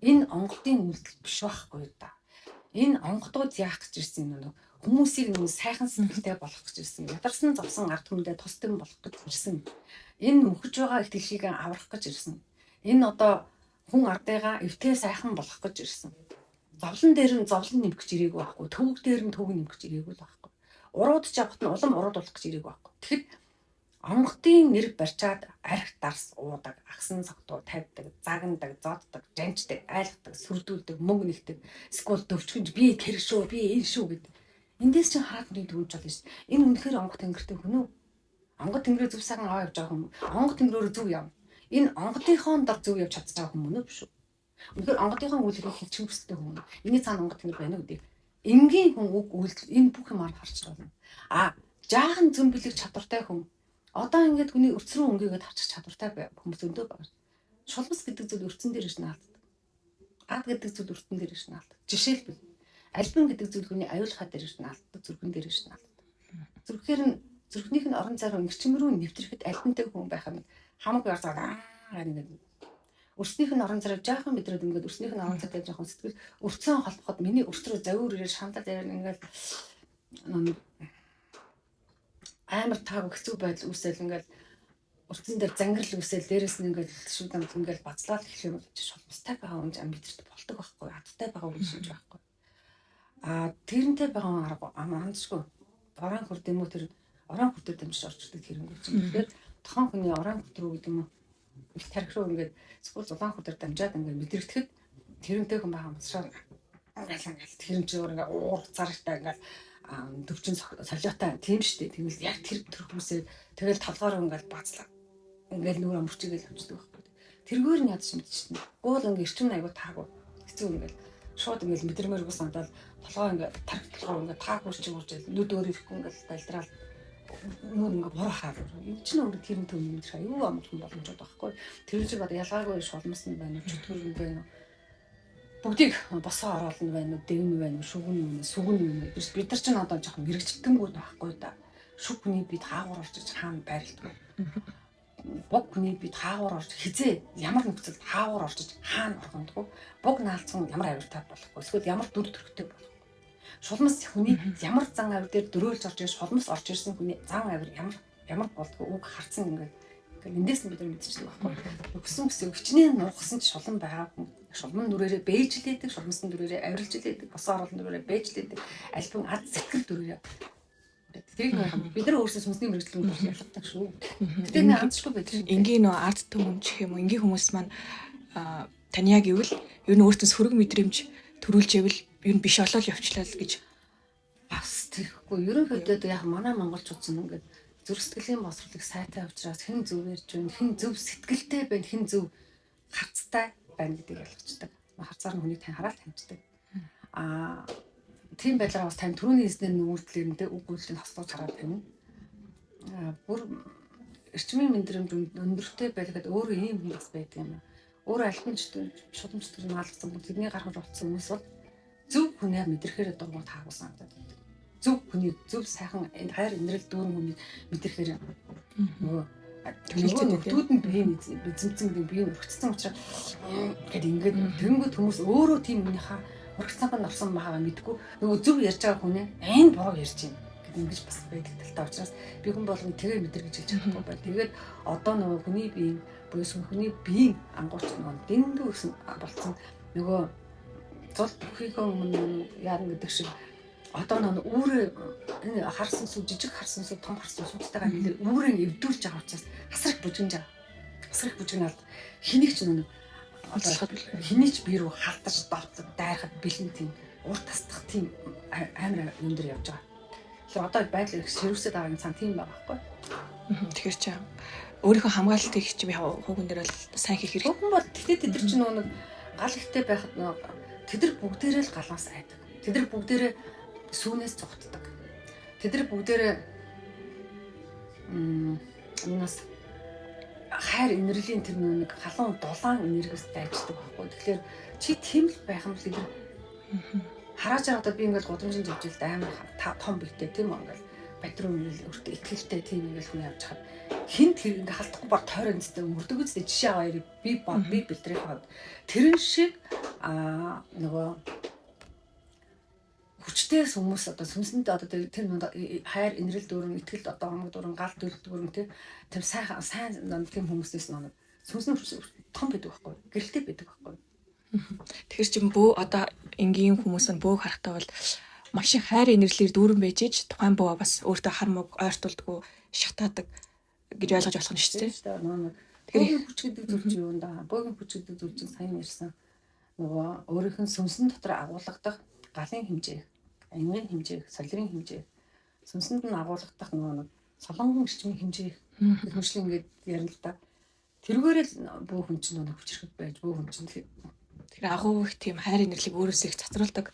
Энэ онгодын үйлдэл биш байхгүй да. Энэ онгодууд яах гэж ирсэн юм нөө хүмүүсийг нэг сайхан сэтгэлтэй болох гэж ирсэн. Ядарсан зовсон ард түмэндээ тусдам болох гэж ирсэн. Энэ мөхөж байгаа их дэлхийг аврах гэж ирсэн. Энэ одоо хүн ардыгаа эвтэй сайхан болох гэж ирсэн. Зовлон дээр нь зовлон нэмэх гэж ирээгүй байхгүй. Төвөг дээр нь төвөг нэмэх гэж ирээгүй л байхгүй. Уруудж авахт нь улам уруудуулах гэж ирээгүй байхгүй. Тэгэхэд онгодын нэр барьчаад арх дарс уудаг, агсан согтуу тавьдаг, загнадаг, зоддог, жанждаг, айлгадаг, сүрдүүлдэг, мөнгө нэгдэг, эсвэл дөвчгөнж би тэр шүү, би энэ шүү гэдэг. Эндээс чинь хараад нэг төвж болно шүү дээ. Энэ үнэхээр онгод тэнгэртэй хүн үү? Онгод тэнгэрээ зөв сайхан аваа явж байгаа хүн. Онгод тэнгэрөөр зөв яв. Энэ онгодынхон дор зөв явж чадж байгаа хүн мөн үү биш үү? Үнэхээр онгодынхон үйлрийг хэлчих хүсдэг хүн. Эний цаана онгод тэнгэр байна гэдэг. Энгийн хүн үг үйлдэл энэ бүх юмар харж байна. Жаахан зөмбөлөг чадвартай хүн. Одоо ингээд хүний өрцрөн өнгөгээд харчих чадвартай хүмүүс өндөө байна. Шулмас гэдэг зүйл өрцөн дээр иш наалддаг. Ад гэдэг зүйл өртөн дээр иш наалддаг. Жишээлбэл альбин гэдэг зүйл хүний аюулхай дээр иш наалддаг, зүрхэн дээр иш наалддаг. Зүрхнийх нь орон зайруу эрчим рүү нэвтрэхэд альбинтэй хүн байх юм. Хамаг ярцаад ингээд өрснийх нь орон зайруу жаахан мэдрээд ингээд өрснийх нь орон зайтай жоохон сэтгэл өрцөн холбоход миний өртрөө завиур ирээ шандал дээр ингээд амар таагүй хэцүү байдал үүсэл ингээд уртсан дээр зангирал үүсэл дээрээс нь ингээд шууд ингээд бацлаад эхлэх юм болж шулмастай байгаа хүн зам мэдэрч болдог байхгүй адтай байгаа хүн шинж байхгүй тэрнтэй байгаа амандшгүй орон хүрд юм уу тэр орон хүрд дамжиж орчдөг хэрэггүй чинь тэгэхээр тохон хүний орон хүрд рүү гэдэг юм уу их тарих руу ингээд эсвэл зулаан хүрдээр дамжаад ингээд мэдрэгдэхэд тэрнтэй хүн байгаа мацшаа ингээд тэр чинь ингээд уур зарагтай ингээд төвчин солиотой тийм шүү дээ. Тэгвэл яг тэр хүмүүсээ тэгэл толгоор ингээл бацлаа. Ингээл нүрэ мөрчигээл авчдаг байхгүй. Тэргээр нь ядч мэдчихнэ. Уул ингээ эрчим аягүй таагүй. Хэцүү ингээл шууд ингээл мэдрэмээргүй сандал толгоо ингээ тарих толгоо ингээ таагүй чигурж нүд өөр ирэхгүй ингээл далдраал нүур ингээ бурахаар. Энэ ч нэг тэр төв мэдэрх аюу амархан боломжтой байхгүй. Тэр чинь бод ялгаагүй шулмас нь байна уу, чөтгөр нь байна уу? Бүгдийг босоо оруулна байна уу, дэвн байна уу, шүгэн юм, сүгэн юм. Бид нар ч одоо жоохон мэрэгчлэнгүүд байхгүй да. Шүг хүний бид хаагуур орж иж хаана байрлдаг. Бог хүний бид хаагуур орж хизээ ямар нөхцөлд хаагуур орж иж хаана оргондгоо. Бог наалцсан ямар авиртай болохгүй. Эсвэл ямар дүр төрхтэй болохгүй. Шулмас хүний ямар зан авир дээр дөрөөлж орж ирж шулмас орж ирсэн хүний зан авир ямар болдгоо үг харцсан ингээд эндээс нь бид нар мэдчихсэн байхгүй. Өгсөн хичнээн нуухсан ч шулан байгаа хүн. Шулман дүрээрээ бэйжлээдэг, шулмасны дүрээрээ авирлж лээдэг, босоо оруулан дүрээрээ бэйжлээдэг, альбин ад сэтгэл дүрээрээ. Тэрийг бид нар өөрсдөө сүнсний мэрэгчлэн үйлдвэрлэж ялгадаг шүү. Гэтэ нэг амтчгүй байдаг. Энгийн нөө арт түмэн гэх юм уу, энгийн хүмүүс маань тань яг ивэл ер нь өөртөө сөрөг мэдрэмж төрүүлж ивэл ер нь биш олол явчлаа л гэж бас тэгэхгүй. Ерөнхийдөө яг манай монголчууд ч ингээд зүрх сэтгэлийн боловсролыг сайтай учраас хэн зөв ярьж байна, хэн зөв сэтгэлтэй байна, хэн зөв хацтай байна гэдгийг ойлгочдаг. Харцаар нь хүнийг хараад таньждаг. Тийм байдлаар бас тань түрүүний эзнэр нүүлдлэр нь үг үйлдэл хослуулж хараад байна. Бүр эрчмийн мэдрэмж өндөртэй байлгаад өөрөө ийм хүн бас байдаг юм. Өөрөө альбан шуламжтай наалгасан тэдний гарах болсон хүмүүс бол зөв хүнээ мэдрэхээр дургуй таагуулсан гэдэг. Зөв хүний зөв сайхан хайр инрэл дүүрэн хүнийг мэдрэхээр нөгөө нөхдүүд нь бие эзэмцэн гэдэг бие өргөцсөн учраас гэдэг ингээд тэнгүүд хүмүүс өөрөө тийм хүнийхээ урагцаанд нь орсон байгааг мэдгүй нөгөө зөв ярьж байгаа хүнээ айн буруу ярьж байна гэдэг ингэж бас байдаг талтай учраас би хүн болгон тэгээ мэдэр гэж хэлж чадахгүй байна. Тэгээд одоо нөгөө хүний бие буюу хүний биеийн ангууч нөгөө дэндүү өсөн болцсон нөгөө зул бүхийхөө өмнө яарна гэдэг шиг одоо нэг үүрээ энэ харсан сүү жижиг харсан сүү том харсан сүүтэйгээ нэлээд үүрээ эвдүүлж байгаа учраас асар их бужигнаж байгаа. Асар их бужигнаад хэнийг ч нэг хэний ч бие рүү халтаж довтлоо дайрахад бэлэн тийм урт тасдах тийм амар юм дээр явж байгаа. Тэгэхээр одоо байдал их ширүүсэд байгаа юм сан тийм байгаа байхгүй. Тэгэхээр чи өөрийнхөө хамгаалалтыг чи би хүүхэн дээр бол сайн хийх хэрэгтэй. Хүүхэн бол тэгтээ тэд нар ч нэг гал ихтэй байхад тэд нар бүгдээрээ л галаас айдаг. Тэд нар бүгдээрээ сүүнээс цогтдаг. Тэд нар бүгдээрээ нас хайр инэрлийн тэр нэг халуун дулаан энергиэс дайждаг байхгүй. Тэгэхээр чи тийм л байх юм л тэр хараач одоо би ингээл гудамжинд явж илт амар том битээ тийм үү ингээл батруу ингээл өөртөө ихтэй тийм ингээл хүн явж хаад хинт тэр ингээ халтахгүй бар тойрон зэтэй мөрдөг үстэй жишээ аваад би бэлтрэх хаад тэрэн шиг нөгөө хүчтэй хүмүүс одоо сүнсэндээ одоо тэр хайр инрэл дүүрэн итгэл одоо хамаг дүүрэн гал дүүрэл дүүрэн тийм сайн тийм хүмүүсээс нэг сүнс нь том байдаг байхгүй гэрэлтэй байдаг байхгүй. Тэгэхээр чи бөө одоо энгийн хүмүүс нь бөөг харахтаа бол маш их хайр инэрлэлээр дүүрэн байж ич тухайн бөө бас өөртөө хар мог ойртуулдаг шатаадаг гэж ойлгож болох нь шүү дээ. Тэгэхээр хүч гэдэг зүйл чинь юу юм да? Бөөгийн хүч гэдэг зүйл чинь сайн ярьсан. Нөгөө өөрийнх нь сүнсэн дотор агуулгадах галын хэмжээ, ангын хэмжээ, солирын хэмжээ, сүнсэнд нь агуулгадах нөгөө солонгон эрчмийн хэмжээ гэх мэтлэн ингээд ярина л да. Тэрүүгээрээ бөө хүн чинь нөгөө хүчрэхэд байж бөө хүн чинь тэр агуу их тийм хайр инэрлийг өөрөөсөө их цацруулдаг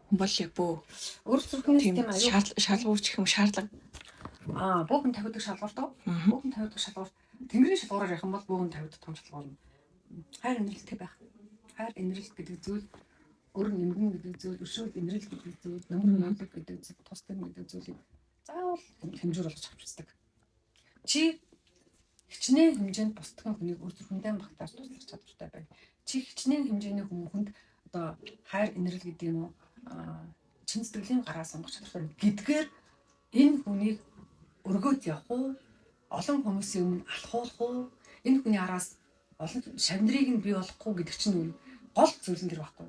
хүн бол яг бөө өөрсдөө тийм шалгуурч их юм шаардлага бөөхөн тавьдаг шалгуур доо. Бөөхөн тавьдаг шалгуур тэнгэрийн шалгуураар явах юм бол бөөхөн тавьдаг том шалгуур нь хайр инэрлэлтэй байх. Хайр инэрэл гэдэг зүйл өр нэмгэн гэдэг зүйл, өшөөл инэрэл гэдэг зүйл, нөмөр гэдэг зүйл, тус тань гэдэг зүйлийг заавал хэмжүүр болгож авчирдаг. Чи хичнээн хэмжээнд бусдын хүнийг үр дүндээ багтааж туслах чадвартай байна. Чи хичнээн хэмжээний хүмүүхэнд одоо хайр инэрэл гэдэг нь чин сэтгэлийн гараа сонгох чадвартай гэдгээр энэ хүнийг өргөөд явах уу? Олон хүмүүсийн өмнө алхуулах уу? Энэ хүний араас олон шавнырыг нь бий болохгүй гэдэг чинь гол зүйл нь тэр байхгүй.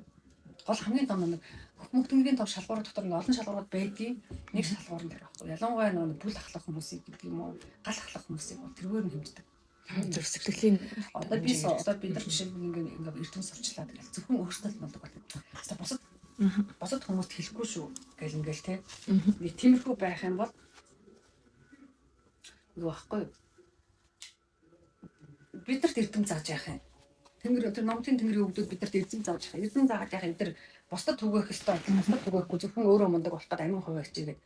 Гол хамгийн том нэг хөхмөгтөнгийн том шалгуур дотор нэг олон шалгуурууд байдгийг нэг шалгуур нь тэр байхгүй. Ялангуяа нэг бүл ахлах хүмүүсийг гэдэг юм уу? Гал ахлах хүмүүсийг бол тэргээр нь хэмждэг. Зүрх сэтгэлийн одоо бид нар жишээ нь ингээ эрдэм сурчлаа тэгэл зөвхөн өөрсдөө л болдог байна. Босод хүмүүст хэлэхгүй шүү гэл ингээл те. Нэг тиймэрхүү байх юм бол юу байхгүй. Бидэрт эрдэм зааж яах юм. Тэнгэр тэр номтын тэнгэрийн өгдүүд бидэрт эрдэм зааж яах. Эрдэм заагаад яах эдгээр бусдад түгээх ёстой. Бусдад түгээхгүй зөвхөн өөрөө мундаг болох гэдэг амин хуваа хичээгээд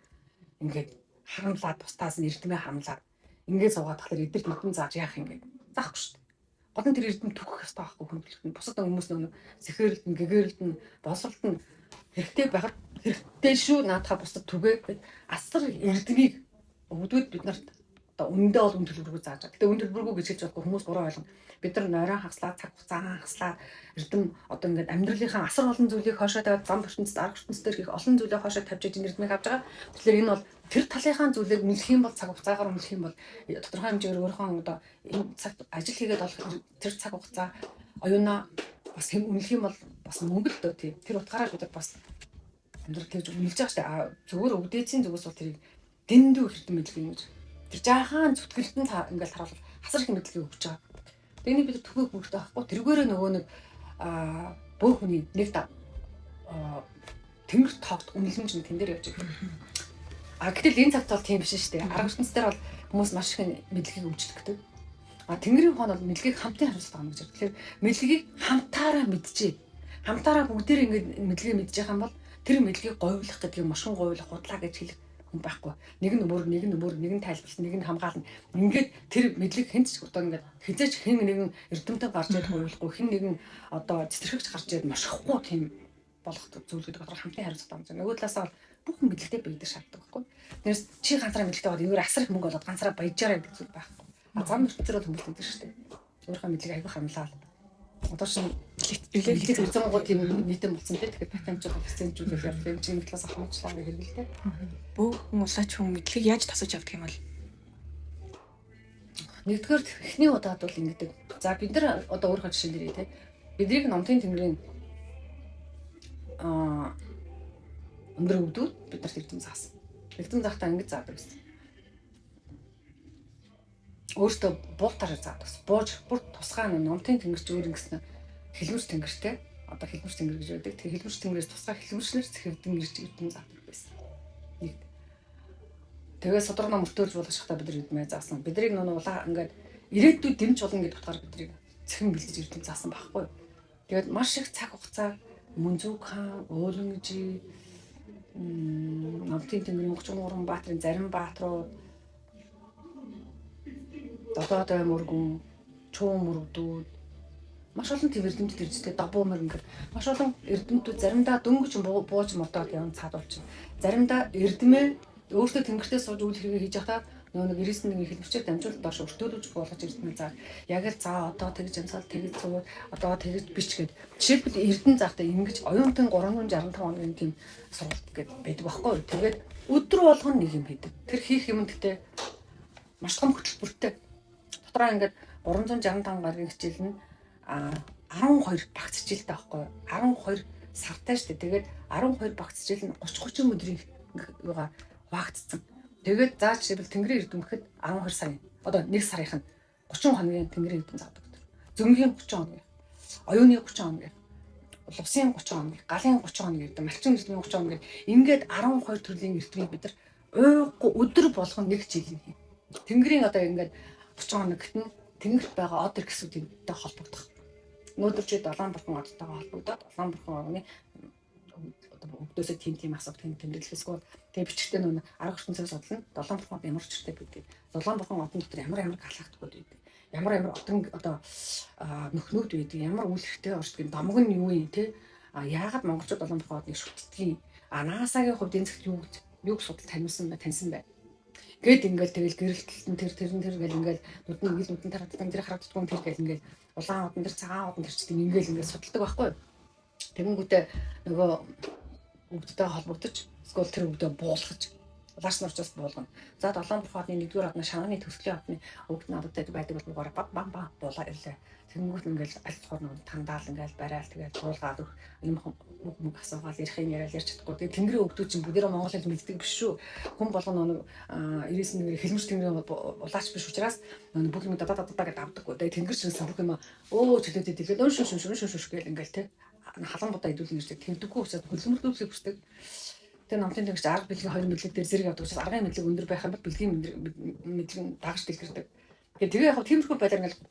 ингээд харамлаад бусдаас нь эрдэмээ харамлаад ингээд суугаад тахлаар эдгээр эрдэм зааж яах юм гээд заахгүй шүү дээ. Гол нь тэр эрдэм түгэх ёстой байхгүй хүн. Бусад хүмүүс нэг сэхэрэлт нь гэгэрэлт нь босролт нь хэрэгтэй байхад хэрэгтэй шүү наадахаа бусдад түгээ асар эрдмийг өгдүүд бид нарт одоо үндэ бол үн төлбөргүй зааж байгаа. Гэтэ үн төлбөргүй гэж хэлж болохгүй хүмүүс буруу ойлгоно. Бид нар нойроо хаслаа цаг хугацаа хаслаа эрдэм одоо ингээд амьдралынхаа асар олон зүйлийг хоошоо тавиад зам ертөнцид арга ертөнцид хийх олон зүйлийг хоошоо тавьж иж эрдмийг авч байгаа. Тэгэхээр энэ бол тэр талынхаа зүйлийг үнэлэх юм бол цаг хугацаагаар үнэлэх юм бол тодорхой хэмжээгээр өөрийнхөө одоо энэ цагт ажил хийгээд болох тэр цаг хугацаа оюунаа бас үнэлэх юм бол бас мөнгө л дөө тийм. Тэр утгаараа бид бас амьдрал тэгж үнэлж байгаа шүү дээ. Зүгээр өвдөөцийн зүгээс бол тэрийг дэндүү эрдэм мэдлэг ингэж. Тэр жаахан зүтгэлтэн ингээл харуулах хасар их мэдлэгийг өгч байгаа. Тэнийг бид төгөөг бүрдээ авахгүй тэргээрээ нөгөө нэг бөө хүний нэг тэнгэр тоогт үнэлэмж нь тэн дээр явж байгаа. Гэтэл энэ цагт бол тийм биш шүү дээ. Арга ертөнц дээр бол хүмүүс маш их мэдлэгийг өмчлөгдөв. Тэнгэрийн ухаан бол мэдлэгийг хамтын хариуцлага хангаж байгаа. Тэгэхээр мэдлэгийг хамтаараа мэдчихээ. Хамтаараа бүгдээр ингэж мэдлэгийг мэдж байгаа юм бол тэр мэдлэгийг говьлох гэдэг машин говьлох худлаа гэж хэлэх хүн байхгүй. Нэг нь нэг нь тайлбарлах, нэг нь хамгаална. Ингээд тэр мэдлэг хэн ч одоо ингээд хизээч хэн нэгэн эрдэмтэн гарч ирэх говьлохгүй, хэн нэгэн одоо цэцэрлэгч гарч ирээд машихгүй тийм болох зүйл гэдэг бол хамтын хариуцлага хангаж. Нөгөө талаасаа бүх мэдлэгтэй байдаг шаарддаг байхгүй. Тэрс чи ганцаараа мэдлэгтэй бол өөр асар их мөнгө болоод ганцаараа баяжаараа гэдэг зүйл байхгүй. Зам нөхцөл бол хүмүүс гэдэг шүү дээ. Өөрийнхөө мэдлэгийг аягүй хамлаа. Одоо чинь электrik зургууд тийм нийтэм болсон тийм тэгэхээр батамжууд офисэнжүүлэх юм чинь талаас хамаачлаа гэх хэрэгэлтэй. Бөөхөн улаач хүн мэдлэгийг яаж тасаж авдаг юм бол? Нэгдүгээр эхний удаад бол ингэдэг. За бид нар одоо өөрийнхөө жишээ нэрээ тийм биднийг номтын тэнгэрийн өндөр өвдүүд бид нарт эрдэм заасан. Эрдэм заахтаа ингэж заадаг гэсэн. Өөртөө буутаар заадаг. Бууж бүр тусгай номтын тэнгэрч өөр ингэсэн хэлмэрч тэнгэртэй. Одоо хэлмэрч тэнгэр гэж байдаг. Тэр хэлмэрч тэнгэрээс тусгай хэлмэрчлэр цэхэрдэн ирж эрдэм заадаг байсан. Нэг. Тэгээ содрогноо мөртөөрж болгохтаа бид нар эрдэмээ заасан. Биднийг нөгөө улаа ингээд ирээдүйд дэмж болно гэдэг утгаар биднийг цэхэн бэлдэж эрдэм заасан байхгүй. Тэгээд маш их цаг хугацаа Мөнзүг хаан, Уулангжи, Номтын тэнгэрийн 33 баатрын зарим баатрууд, Долоо мөргөн, Чуун мөргдүүд маш олон тийм эрдэмтэд иржтэй Добоо мөр ингээд маш олон эрдэмтүүд заримдаа дөнгөж бууж модоод явна цаадуулж. Заримдаа эрдэмээ өөртөө тэнгэртээ сууж үйл хэрэг хийж байхдаа нөгөө 91 хэлбэрчээр дамжуулалт доош өртөөлөж болгож эрдэмээ заа. Яг л за одоо тэгж амсаал тэгж цуу одоо тэгж бич гэд. Жишээлбэл эрдэн заахтаа ингэж оюутан 365 хоногийн тийм сургалт гэдэг байдаг байхгүй. Тэгээд өдөр болгон нэг юм хийдэг. Тэр хийх юм гэхдээ маш том хөтөлбөртэй. Дотроо ингээд 365 гаруй хичээл нь 12 багц хичээлтэй байхгүй. 12 сартай шүү дээ. Тэгээд 12 багц хичээл нь 30 өдрийн юугаа хуваагдсан. Тэгээд заа жишээлбэл тэнгэрийн эрдэм гэхэд 12 сарын. Одоо 1 сарынх нь 30 хоногийн тэнгэрийн эрдэм заадаг. Зөмгийн 30 хоногийн. Оюуны 30 хоногийн. Улсын 30 хоногийн, галын 30 хоногийн эрдэм, малчин эрдэмийн 30 хоногийн. Ингээд 12 төрлийн эрдэмийг бид нар уйггүй өдөр болгон нэг хичээл хийнэ. Тэнгэрийн одоо ингээд 30 хоног гэтэн тэнгэрт байгаа од гэсүүдтэй холбогдох. Өнөөдөр чи Долоон бурхан одтойгоо холбогдоод Долоон бурхан орны өвдөөсөө тийм асуулт тэмдэглэхсгүй тэгээ бичгтээ нөө арга ертөнцөөс судлана. Долоон бурхан ямар ч чиртэй гэдэг. Долоон бурхан одон дотор ямар галактикууд байдаг. Ямар одон одоо нөхнүүд байдаг. Ямар үйл хэрэгтэй орчдгийг домог нь юу юм те. Яагаад монголчууд Долоон бурхан одныг шүтдгийг. NASA-гийн хувьд энэ зэгт юуг судал таньсан байна. Гэт ингээл тэгэл гэрэлтэлтэн тэр гэл ингээл нүдэн таратсан тэр харагддгүй тэр гэл ингээл улаан одон тэр цагаан одон тэр чиг ингээл судалдаг байхгүй. Тэгэнгүүтээ нөгөө өвдөлтөй холбогдож эсвэл тэр өвдөө буулгаж улааш нурчаас буулгана. За Долоон бурханы 1-р одны шанааны төслийн одны өвд надад байдаг бол бам буулаа ирлээ. Тэгэнгүүт ингээл аль болохоор нөгөө тандаал ингээл барайл тэгээд буулгаад юм мөг асуугаал ярихын ярьж чадахгүй. Тэгээд тэнгэрийн өвдөө чинь бүгдээрээ монгол хэл мэддэг биш шүү. Хүн болгоно нэг 99 хэлмэрч тэнгэрийн улаач биш учраас бүх юм дадаа гэдээ авдаггүй. Тэгээд тэнгэр чинь бүх юм чөлөөтэй тэгээд шүш гэл ингээл те халан будаа идүүлнэ гэж тэгдэггүй учраас хөлмөрдүүлсийг хүсдэг. Тэр номтын тэнгэрч арга бэлгийн 2 мэдлэг дээр зэрэг явдаг учраас аргын мэдлэг өндөр байх юм бол бэлгийн мэдлэг дагаж дэлгэрдэг. Тэгээ яг тиймэрхүү байдлаар ингээл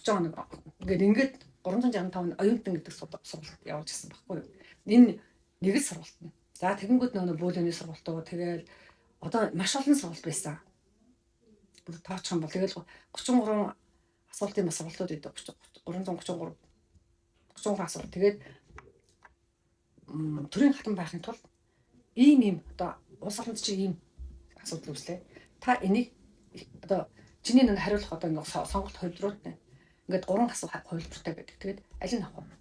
30 хоног ингээд 365 оюутан гэдэг сургалт явуулж ирсэн байхгүй юу. Энэ нэг л сургалт нь. За тэгэнгүүт нөгөө бөөлөний сургалтуу тэгээд одоо маш олон сургалт байсан. Бүр тооцох юм бол тэгэл 33 асуултын бас сургалтууд байдаг. 333 асуулт. Тэгээд төрийн хатан байхын тулд ийм одоо улс орнд чи ийм асуудал үүслээ. Та энийг одоо чиний нэг хариулах одоо нэг сонголт хувьдрууд байна. Ингээд 3 асуулт хувилбартай байдаг. Тэгээд аль нь авах вэ?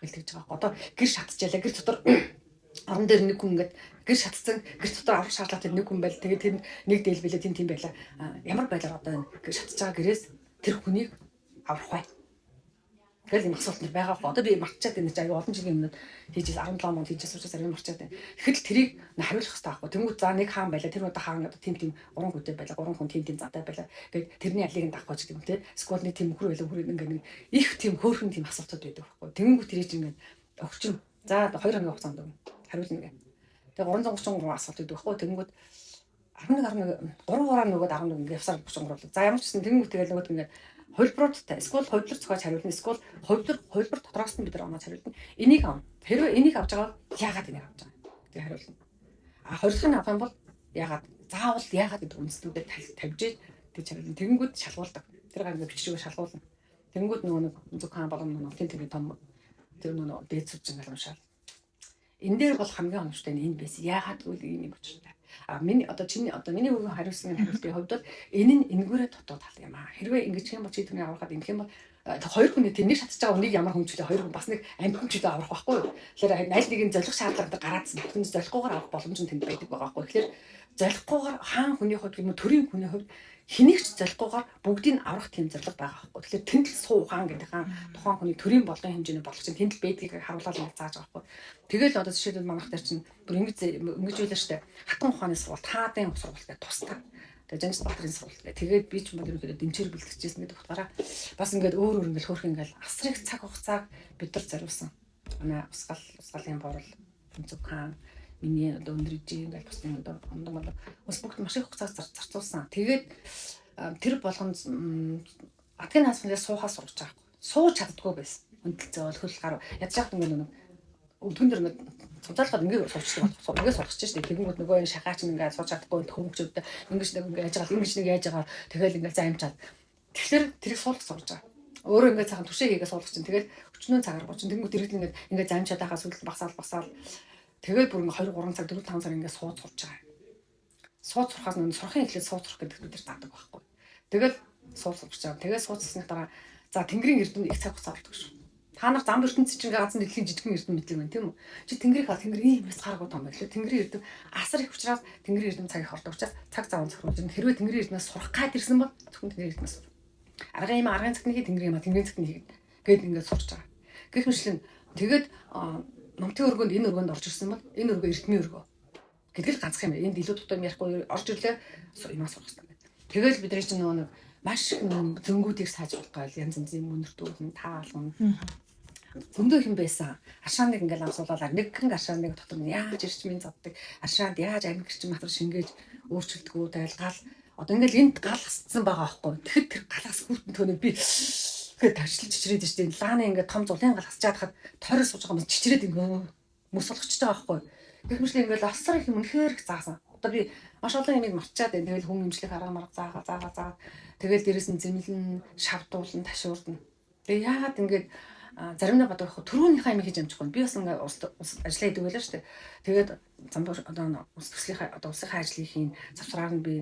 Гэлтэж байгаа. Одоо гэр шатчихлаа. Гэр дотор орон дээр нэг хүн ингээд гэр шатцсан. Гэр дотор авах шаардлагатай нэг хүн байл. Тэгээд тэр нэг дээл билээ тийм байла. Ямар байдлаар одоо гэр шатж байгаа гэрээс тэр хүнийг аврах вэ? Тэгэл юм асуулт байгаа хөө. Одоо би марчаад байна ч аюу олон жилийн өмнө хийжээс 17 онд хийжээс учраас арай марчаад байна. Тэгэхэд тэрийг хариулах хэрэгтэй байхгүй. Тэнгүүд за нэг хаан байлаа. Тэр удаа хаан одоо тим 3 хүнтэй байлаа. 3 хүн тим зантай байлаа. Гэт тэрний алийг дахгүй ч гэдэг юм те. Сквад нэг тим хөр байлаа хөр ингээ нэг их тим хөөрхөн тим асуултууд байдаг байхгүй. Тэнгүүд тэрийг ингээ өгчин. За 2 хоногийн хугацаанд хариулна гэ. Тэгээ 333 асуулт байдаг байхгүй. Тэнгүүд 11 3 нөгөөд 11 ингээ явсаар 33. За ямар ч гэсэн тэнгүүд тэгэл нөгөөд ингээ хувилбаруудтай эсвэл хувилбар зохиож хариулна эсвэл хувилбар дотроос нь бид нар оноо хариулна. Энийг ав. Хэрвээ энийг авч байгаа яагаад энийг авч байгаа? Тэг хариулна. А хоригдохын авах юм бол яагаад заавал яагаад гэдэг үндслүүдэд тавьж тэгж хариулна. Тэгэнгүүт шалгуулдаг. Тэр гараа биччихээ шалгуулна. Тэгэнгүүт нөгөө нэг зүг хаан болгоно нөгөө тийм том тэр нөгөө дээд сүж ингээл уншаал. Энэ дээр бол хамгийн оновчтой нь энэ байсан. Яагаад гэвэл ийм юм учиртай. А миний миний үгийн хариулсан хариултын хувьд бол энэ нь энэгээрээ дутуу тал юм аа. Хэрвээ ингэж юм бол чи тэрнийг аврахад ингэх юм бол хоёр хүний тэрнийг шатж байгаа үнийг ямар хүмжлээ хоёр хүн бас нэг амьд хүмжлээ аврах байхгүй юу. Тэгэхээр аль нэгийг золих шаардлагатай гараадсан. Тэгвэл золихгүйгээр авах боломж нь тэнд байдаг байгаа байхгүй. Тэгэхээр золихгүйгээр хаан хүний хувьд юм уу төрийн хүний хувьд хэнийг ч золихгүйгээр бүгдийг аврах тийм зорилго байгаа байхгүй. Тэгэхээр тэнд л суу хаан гэдэг хаан тухайн хүний төрийн болгон хэмжээний болгоч тэнд л байдгийг харуулаад нэг зааж байгаа байхгүй. Тэгэл одоо жишээлбэл манайх дээр чинь бүр ингэж байлаа штэ. Хатан ухааны сургалт, таадын сургалт гэх тусдаа. Тэгээ Жанс Батрын сургалт гэх. Тэгээд би ч юм бол ерөнхийдөө дэмчээр бэлтгэжсэн гэдэг утгаараа бас ингээд өөр ингээд хөөх ингээд асрыг цаг хугацааг бид нар зориулсан. Манай усгалын борол зүг хаан миний одоо өндрөж ингээд бас нэг одоо ондог бол бас бүгд маш их хугацаа зарцуулсан. Тэгээд тэр болгонд адгийн хаасмаас суухаа сурч байгаа. Сууж чаддгүй байсан. Өндөд зөөл хөл гар ядчаахт ингээд нэг өдгөн дэр ингээд цуцаалахад ингээд суучдаг болох. Ингээд сурч чинь тэгэнгүүт нөгөө энэ шахаач ингээд сууж чаддгүй хөвгчөд ингэж нэг яаж байгаа ингэж нэг яаж байгаа тэгэл ингээд заимчаад. Тэгэхээр тэрийг суулгах сурж байгаа. Өөрөө ингээд цаахан түшээ хийгээ суулгах чинь тэгэл өчнөө цагаар буучин тэгэнгүүт ирээд ингээд заимчаад байхаас үлдэл басаал тэгээд бүр 2 3 цаг 4 5 цаг ингээд сууж сурч байгаа. Сууж сурахаас нь сурахын эхлээд сууж сурах гэдэг бид нар таадаг байхгүй. Тэгэл сууж сурч байгаа. Тэгээд сууцсны дараа за тэнгэрийн эрдэм их цаг хугацаа болдог шүү. Та нар зам ертөнцийн чинь ганцхан дэлхийн жижигхэн эрдэм мэдлэг байна тийм үү? Чи тэнгэрийг хаа тэнгэр ийм бас гараагүй том байлаа. Тэнгэрийн эрдэм асар их учраас тэнгэрийн эрдэм цаг их ордог учраас цаг зав зөвхөн хэрвээ тэнгэрийн эрдэмээс сурах гад ирсэн бол зөвхөн тэнгэрийн эрдэмээс сур. Аргын цагны тэнгэрийн тэнгэрийн цагны гээд ингээд сурч байгаа. Гэх мэтлэн тэгээд номтын өргөнд энэ өргөнд орж ирсэн бол энэ өргөө эрдмийн өргөө гэдэг л ганцхан юм. Энд илүү тутам ярихгүй орж ирлээ юмаа сурах хэрэгтэй. Тэгэл бидний чинь нөгөө нэг маш их зөнгүүдийг сайжруулах гал янз янзын мөнөртүүлэн таалган зөндөө юм байсан. Ашааныг ингээл амсуулаад нэгэн ашааныг дотор нь яаж ирчмийн заддаг ашаанд яаж амиг гэрчин матар шингээж өөрчилдөгөө тэгэл гал одоо ингээл энд гал хасцсан байгаа байхгүй. Тэгэхэд тэр галаас хүүтэн төнөө би тэгээд тавьчлж чичрээд штеп лааны ингээд том зулын гал хасчаад хад тойроос сууж байгаа юм чичрээд ингээд мөс болгочихж байгаа байхгүй. Гэх мэт ингээд асар их юм үнэхээр их заасан. Одоо би маш олон юмыг марчаад байна. Тэгэл хүн имжлэх арга марга заагаа. Тэгэл дээрэс нь зэмлэн шавдуулан ташуурдна. Тэгээ яагаад ингээд заримдаа бодох яг түрүүнийхээ юм хийж амжихгүй. Би бас ингээд ажиллаа хийдэг байлаа шүү дээ. Тэгээд замбар одоо ус төслийнхаа одоо улсынхаа ажлыг хийн завсраар нь би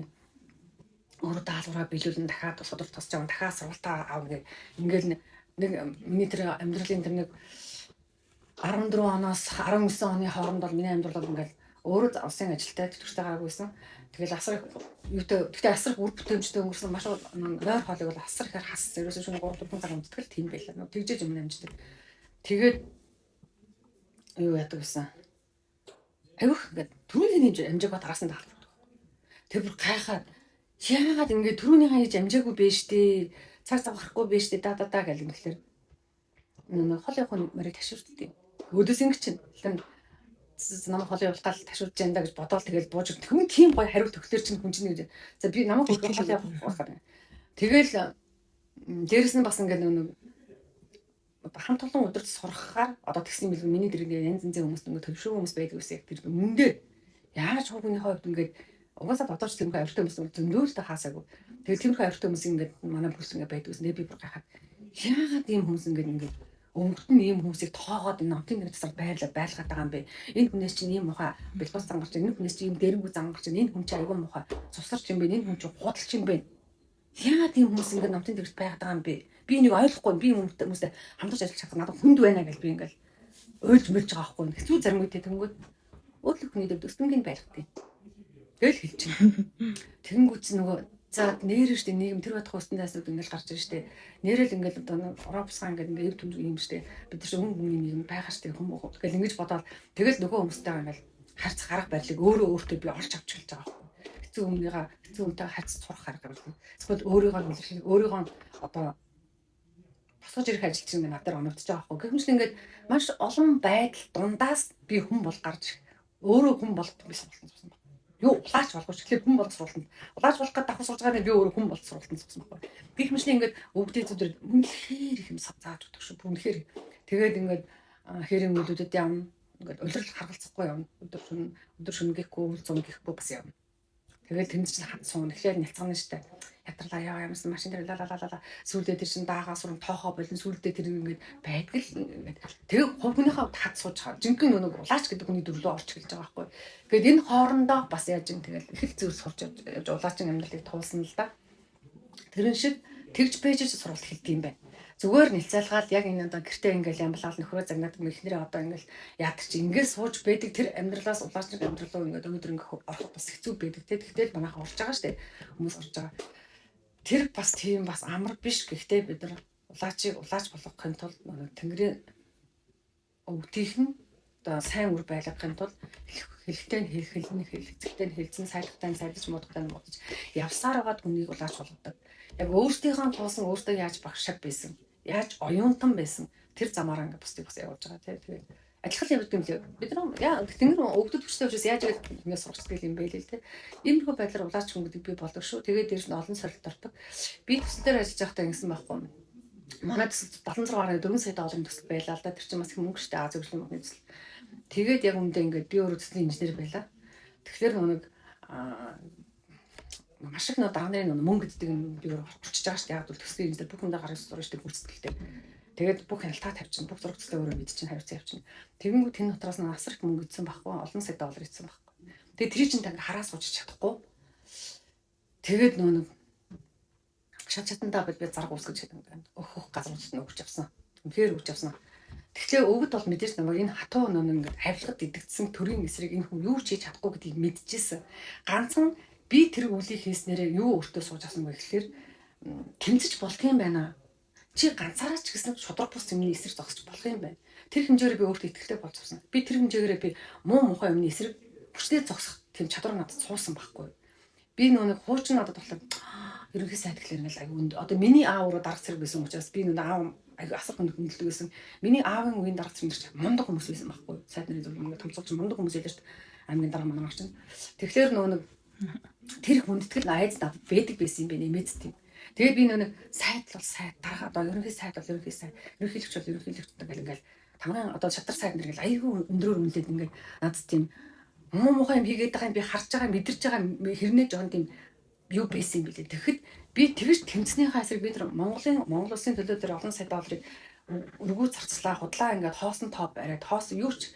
өөрөө даалгавраа биелүүлэн дахиад содор тосч байгаа дахиад сургалтаа аав ингээл нэг миний тэр амьдралын тэр нэг 14 оноос 19 оны хооронд бол миний амьдрал бол ингээл өөрөө улсын ажилтай төтөртэй гаагүйсэн. Тэгэл асар их юутай гэхдээ асар их үр бүтээмжтэй өнгөрсөн маш нойр хоолыг бол асар ихээр хас ерөөсөө шөнө 3 4 цаг унтдаг тийм байлаа. Нөө тэгжээж юм амждаг. Тэгээд юу яадаг гэсэн. Авих ингээд түрүүний хэмжээ амжаагаа тагаасан таалбар. Тэр бүр гайхаад яагаад ингээд түрүүнийхээ хийж амжаагүй бэ штэ. Цаг завхахгүй бэ штэ да гэл юм тэгэхээр нэг холын хүн мөрийг ташуурддаг. Өдөөс ингэ чинь намайг холын явуултал ташуурж яндаа гэж бодоол тэгэл бууж өгдөг. Тийм гоё хариулт өгөхлөр чинь хүн чинь гэж. За би намайг холын явуулахаар. Тэгэл дээрэс нь бас ингээд нэг хамт олон өдөрт сурахаар одоо тэгсэн юм билгүй миний дэрэг янз янзын хүмүүс нэг төвшөө хүмүүс байдаг гэсэн яг тэр мөндөө яаж хүүхний хувьд ингээд угаасаа бодож тэрхүү авиртай хүмүүс зөндөөлтэй хаасаагүй. Тэгээд тэрхүү авиртай хүмүүс ингээд манай бүс ингээд байдаг гэсэн би бүр гайхаад яагаад ийм хүмүүс ингээд өнгөт нь ийм хүмүүсийг тоогоод энэ номтын нэг засаг байлгаад байгаа юм бэ? Энэ хүнээс чинь ийм муха бэлбус зангарч энэ хүнээс чинь ийм дэрэнгүй зангарч энэ хүн чинь айгүй муха цусарч юм бэ? Энэ хүн чинь худалч юм бэ? Яагаад ийм хүмүүс ингээд номтын дэрэгт байгаад байгаа юм бэ? Би энийг ойлгохгүй би хүмүүстэй хамтарч ажиллах чадах надад хүнд байна гэж би ингээд ойлж мэлж байгаа байхгүй. Хэцүү зарим үедээ тэнгүүд өөдлөх хүний дэвд өстөнгийн байлгадаг. Тэгэл хэлж чинь. Тэнгүүд чинь нөгөө За нэрэн штэ нийгэм тэр байтах хустан дайснууд ингээл гарч ирж штэ. Нэрэл ингээл одоо Европсгаа ингээд ингээд эв төмж юм штэ. Бид нар хүн хүний нийгэм байгаа штэ хүмүүс. Тэгэл ингэж бодоод тэгэл нөгөө хүмүүстэйгээ ингээл харьцах арга барилыг өөрөө өөртөө би олж авч эхэлж байгаа байхгүй. Хэцүү хүнтэйгээ харьцаж сурах арга барил. Эсвэл өөрийгөө илэрхийлэх өөрийгөө одоо босгож ирэх ажил чинь надад оногдож байгаа байхгүй. Гэвч ингээд маш олон байдал дундаас би хүн бол гарч өөрөө хүн болт байсан болсон байна. Юу улаач болгож эхлээ хүн болж суралтанд. Улаач болох гэдэг давхар сууж байгаа нь би өөрөө хүн болж суралтанд суусан байхгүй. Гэх мэт ингээд өвгдөө зүдэр үнэхээр их юм зааж өгдөг шүү. Үнэхээр. Тэгээд ингээд хэрэг үүдүүдэд явна. Ингээд улирал харгалцахгүй явна. Өдөр шөнө гэхгүй үл зун гэхгүй бас явна. Тэгээд тэнд чинь хад суун эхлээд нялцгана штэ. Ятарлаа яа ямарсан машин дээр лалалала сүлдээ тэр чинь даагаа сурам тоохоо болон сүлдээ тэр ингээд байдаг л ингээд тэгээ хувь хүнийхээ хад сууж байгаа. Жинхэнэ нөгөө улаач гэдэг хүний төрлөө орж эхэлж байгаа байхгүй. Тэгээд энэ хоорондоо бас яаж юм тэгэл их л зүйл сурч явж улаачин амьдралыг туулсан л да. Тэрэн шиг тэгж пэйжж сурвалт хэлдэг юм байна. Зүгээр нэлцэлгаал яг энэ одоо гэртээ ингээл ямблал нөхрөө загнаад эхнэрээ одоо ингээл яадаг чи ингээд сууж байдаг тэр амьдралаас улаачны амьдрал руу ингээд өнөөдөр ингээд орох бас хэцүү байдаг те. Тэгтэл манайха орж байгаа штэ. Хүмүүс орж байгаа. Тэр бас тийм бас амар биш. Гэхдээ бид нар улаачийг улаач болгохын тулд Тэнгэрийн өвдөх нь одоо сайн үр байлгахын тулд хэлхтэй нь хэлцэгтэй нь хэлцэн сайлгатай нь сайлж муудахтай нь муудаж явсаар байгаад хүнийг улаач болгодог. Яг өөртөөхөө туусан өөртөө яаж багшаг байсан. Яаж оюунтан байсан. Тэр замаараа ингээд бусдыг бас явуулж байгаа тийм. Тэгээд адилхан юм гэдэг юм лээ. Бид нар яа Тэнгэр өвдөд хүчтэй учраас яаж ингэж сургацдаг юм бэ лээ тийм. Иймэрхүү байдлаар улаач хүн гэдэг би болдог шүү. Тэгээд дээрс нь олон сорилт ордог. Би төсөл дээр ажиллаж байхдаа ингэсэн байхгүй. Манай төсөл 76.4 сая долларын төсөл байлаа л да. Тэр чинь бас их мөнгө штэ Аз хөгжлийн банкны төсөл. Тэгээд яг үндэ ингээд би өөрөө төслийн инженер байлаа. Тэгэхээр нэг маш их дарга нарын мөнгө гэдэг нь би орчиж байгаа шүү дээ. Яг бол төслийн инженер бүх хүндээ гаргаж сурна шүү дээ гүйцэтгэлтэй. Тэгээд бүх хяналтаа тавьчихна. Бүх зураг төслөө өөрөө мэдчихин хариуцсан явчихна. Тэгэнгүүт тэр дотроос нь асар их мөнгө идсэн байхгүй. Олон сая доллар идсэн байхгүй. Тэгээд тэр чинь таньд хараа сууж чадахгүй. Тэгээд нөө шат чатандаа би зарга үсгэж чадсан байна. Өөх газруудад нь өгч авсан. Үнэхээр өгч авсан. Тэгэхээр өвгд бол мэдээж намайг энэ хатуу нөө ингээд авилгад идэгдсэн төрийн эсрэг энэ хүн юу ч хийж чадахгүй гэдгийг мэдчихсэн. Ганцхан би тэр үлийг хийснээрээ юу өөртөө сууж авсан бэ гэхээр тэмцэж болдгийм байна. Чи ганцаараа ч гэсэн шудраг бус юмны эсрэг зогсож болох юм байна. Тэр хэмжээгээр би өөртөө ихтэй болж авсан. Би тэр хэмжээгээр би муухай юмны эсрэг хүчтэй зогсох тийм чадвар надад суусан байхгүй. Би нэг хуучин надад болохоор ерөнхий сайд гэхлээр ингээл аюунд одоо миний аав руу дарга зэрэг байсан учраас би нэг аав аюу асар хөндлөдөг байсан. Миний аавын үеийн дарга зэрэг чинь мундаг хүмүүс байсан байхгүй. Сайд нарын зөв ингээд томцолж мундаг хүмүүс байлаа шүү дээ. Аймгийн дарга манай чинь. Тэгэхээр нэг тэр их хүндэтгэл айц дав байдаг байсан юм бэ нэмэт тийм. Тэгээд би нэг сайд бол сайд дарга одоо ерөнхий сайд бол ерөнхий сайд ерөнхийлөгч бол ерөнхийлөгч ингээл тамган одоо шатар сайд нар ингээл аюу өндрөөр үнэлээд ингээд над тийм муухай юм хийгээд байгаа юм би харж байгаа мэдэрч байгаа хэрнээ жоон тийм юу байсан юм бэлээ. Тэгэхэд би тэгж тэмцснийхаа эсрэг бид нар Монгол улсын төлөө тэр олон сая долларыг өргөө зарцлаа худлаа ингээд хоосон топ бариад хоосон юу ч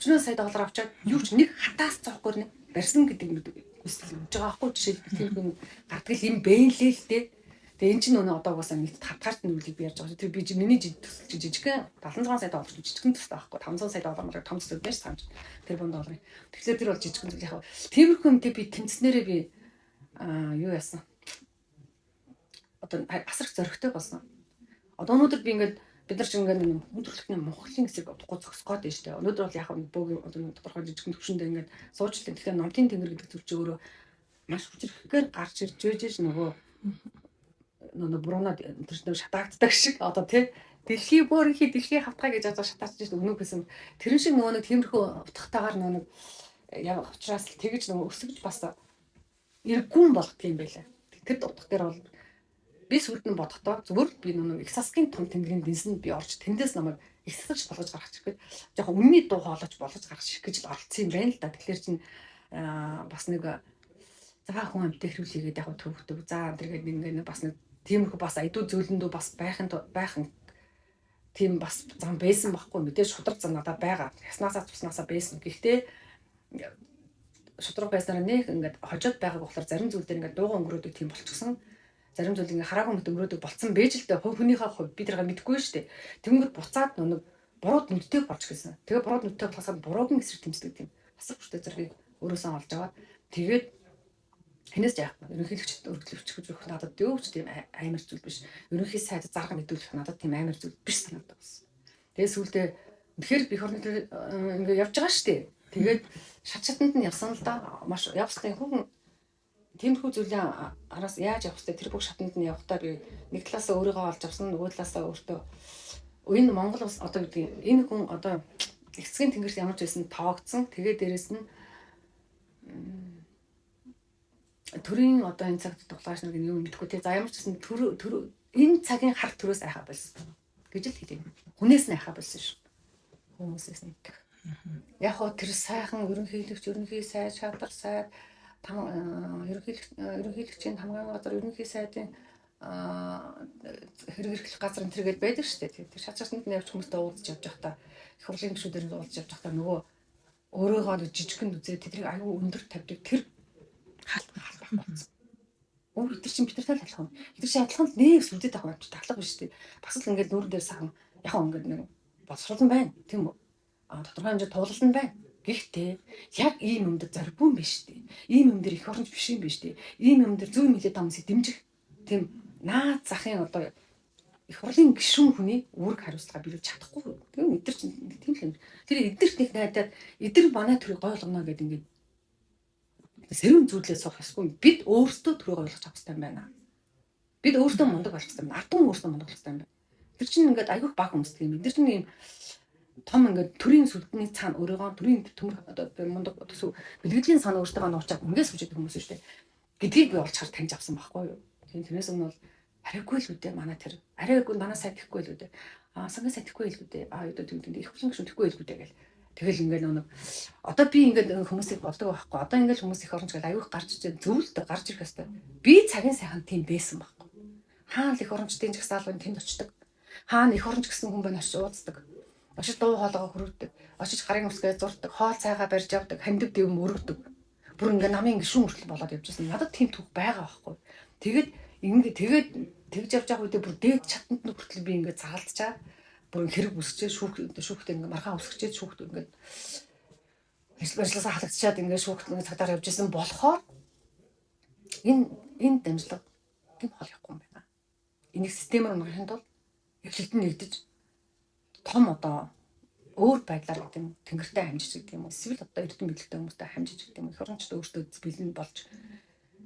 40 сая доллар авчаад юу ч нэг хатаас зоохгүй нэг барьсан гэдэг нь хүсэл өгж байгаа байхгүй жишээ тэр хүн гардгал юм бэлээ л дээ. Тэгээ эн чинь өнөө одоо угаасаа нийт хатгаарт нь үлийг би ярьж байгаа. Тэр би миний жижигхэн 76 сая доллар жижигхэн төстэй байхгүй 500 сая доллар том төстэй байж санаж тэр бон долларын. Тэгэхээр тэр бол жижигхэн зүйл яг тиймэрхүү юмтэй би тэмцснээрээ би юу яасан. Одоо асар их зөрөгтэй болсон. Одоо өнөөдөр би ингээд бид нар ч ингээд хүн төрөлхтний Монголын эсрэг удахгүй зогсгоод байна шүү дээ. Өнөөдөр бол яг бөөгийн одоо тодорхой жижигхэн төвшөндөө ингээд суучлаа. Тэгэхээр Номтын тэнгэр гэдэг зүйл чи өөрөө маш хүчрэхээр гарч ирж байж нөгөө бруунад тэр шатаагддаг шиг одоо тий дэлхий бүрийнхий дэлхий хавтгай гэж одоо шатаачж шүү өнөг гэсэн. Тэрэн шиг нөгөө нэг тиймэрхүү утгатайгаар нөгөө нэг яг учраас тэгж нөгөө өсөж бас эргүүн болгох юм байлаа. Тэр утга дээр бол би сүрдэн бодохдоо зүгээр би нэг их засгийн том тэнгэрийн дэнсэнд би орж тэндээс намайг их засагч болгож гаргах гэхэд яг үнний дуу хоолойч болгож гаргах шиг гэж оролцсон юм байна л да. Тэгэхээр чин бас нэг заа хүн амт хэрүүлээгээд яг төвөгдөв. За тэргээд ингээд бас нэг тиймэрхүү бас айдуу зөөлөндөө бас байхын тийм бас зам байсан байхгүй мэдээж шудраг зам надад байгаа. Яснаасаа туснасаа байсан. Гэхдээ шудраг байснаар нэг ингээд хожоод байгааг болохоор зарим зүйл дээр ингээд дууга өнгөрөөдөг тийм болчихсон. Зарим зүйл ингээд хараагүй мэт өнгөрөөдөг болцсон бэж л дээ. Хувь хүнийхээ хувь бид нар мэдгүй шүү дээ. Тэнгүүд буцаад нэг бурууд нүдтэй болж гисэн. Тэгээ бурууд нүдтэй болохоос буруугийн эсрэг тэмцдэг тийм асар хүчтэй зэргийг өөрөөсөө олж аваад тэгээд Хинээс яах вэ? Ерөнхийлөгчд өргөлөвч гэж өгөх надад өөч тийм амар зүйл биш. Ерөнхий сайд зарга мэдүүлэх надад тийм амар зүйл биш санагдав бас. Тэгээд сүүлдээ тэгэхээр би хорны ингээд явж байгаа шүү дээ. Тэгээд шатнд нь явсан л да. Маш явсны хүн тиймэрхүү зүйлийн араас яаж явах вэ? Тэр бүх шатнд нь явахдаа би нэг талаасаа өөрийгөө олж авсан, нөгөө талаасаа өөртөө энэ Монгол бас одоо гэдэг энэ хүн одоо эцгийн тэнгэрт ямар ч байсан тоогдсон. Тэгээд дээрэс нь төрийн одоо энэ цагт дулгааш нэг юм мэдхгүй те. За ямар ч гэсэн энэ цагийн хар төрөөс айхаа болсон гэж л хэлээ. Хүнээс нь айхаа болсон шүү. Хүмүүсээс нь. Яг хоо тэр сайхан ерөнхийлөгч, ерөнхий сайд, шадар сайд, ерөнхийлөгчийн хамгаалал газар, ерөнхий сайдын хэрэг эрхлэх газар энэ төргээд байдаг шүү дээ. Тэр шатшаатанд нь явж хүмүүстэй уулзж явж байхдаа их хурлын гишүүдээр уулзж явж байхдаа нөгөө өөрөөгөө жижигхэн үзээ тэднийг аюу өндөр тавьдаг тэр халбах болсон. Өөр өдөр чинь бид нартай л адилхан. Бид нар чинь адилхан нэг сүлдэд авах юм чи таглах биш үү? Бас л ингээд нүүрэн дээр сахан яг ингээд нэг боловсруулан байна. Тийм үү? Тодорхой хэмжээнд туулалт нь байна. Гэхдээ яг ийм юм дээр зориггүй юм биш үү? Ийм юм дээр их оронч биш юм биш үү? Ийм юм дээр зүүн хилээд хүмүүсийг дэмжих тийм наад захын одоо их хурлын гишүүн хүний үүрэг хариуцлага биелүүлж чадахгүй. Тийм эдгээр чинь тийм л юм. Тэр эдгэрт нэг найдаад эдгэр манай төрийг ойлгоно гэдэг ингээд сэрүүн зүйлээ суух ёсгүй. Бид өөрсдөө төрийг ойлгож авах хэрэгтэй байна. Бид өөрсдөө мундаг болох хэрэгтэй байна. Ард түмэн өөрсдөө мундаг болох хэрэгтэй байна. Тэр чинь ингээд аягүй баг хүмүүс тийм. Бид нар чинь ийм том ингээд төрийн сүлдний цаана өөрийгөө төрийн төмөр одоо мундаг төсөв бэлгэдлийн цаана өөртөө нуучаад үнгээс хүчээд хүмүүс шүү дээ. Гэдгийг би олж хар таньж авсан байхгүй юу. Тийм тэрнээс өмнө бол арайгүй л үдээ манай тэр арайгүй манай сайд ихгүй л үдээ. Сангийн сайд ихгүй л үдээ. Одоо тэгдэг их хүчин гүшүүн ихгүй л үдээ гэл. Тэгэл ингээд нэг одоо би ингээд хүмүүсийг болдог байхгүй. Одоо ингээд хүмүүс их оронч гэл аюух гарч ичээ зөвлөлт гарч ирэх хэвээр. Би цагийн сайхан тийм байсан байхгүй. Хаана их орончдын жагсаалгын тэнд очдог. Хаана их оронч гэсэн хүн байна очиж ууддаг. Очиж дуу хоолойгоо хүргэдэг. Очиж гарын үсгээ зурдаг. Хоол цайгаа барьж авдаг. Хандив дэв мөрөгдөг. Бүр ингээд намын гишүүн хүртэл болоод явж байсан. Надад тийм түүх байгаа байхгүй. Тэгээд тэгж явж байгаа үедээ бүр дээд чатанд нь хүртэл би ингээд загалдчаад бүр хэрэг үсчээ шүүхтэй ингээд мархаа үсгчээд шүүхт ингээд ажлаасаа халагдчаад ингээд шүүхт цагдаар явж исэн болохоор энэ дамжлага тийм хол явахгүй юм байна. Энийг системээр унгахын тулд эхлэлтэн нэгдэж том одоо өөр байдлаар гэдэг юм тэнгэртэй хамжиж гэдэг юм уу эсвэл одоо эрдэм мэдлэгтэй хүмүүстэй хамжиж гэдэг юм их орончд өөртөө бэлэн болж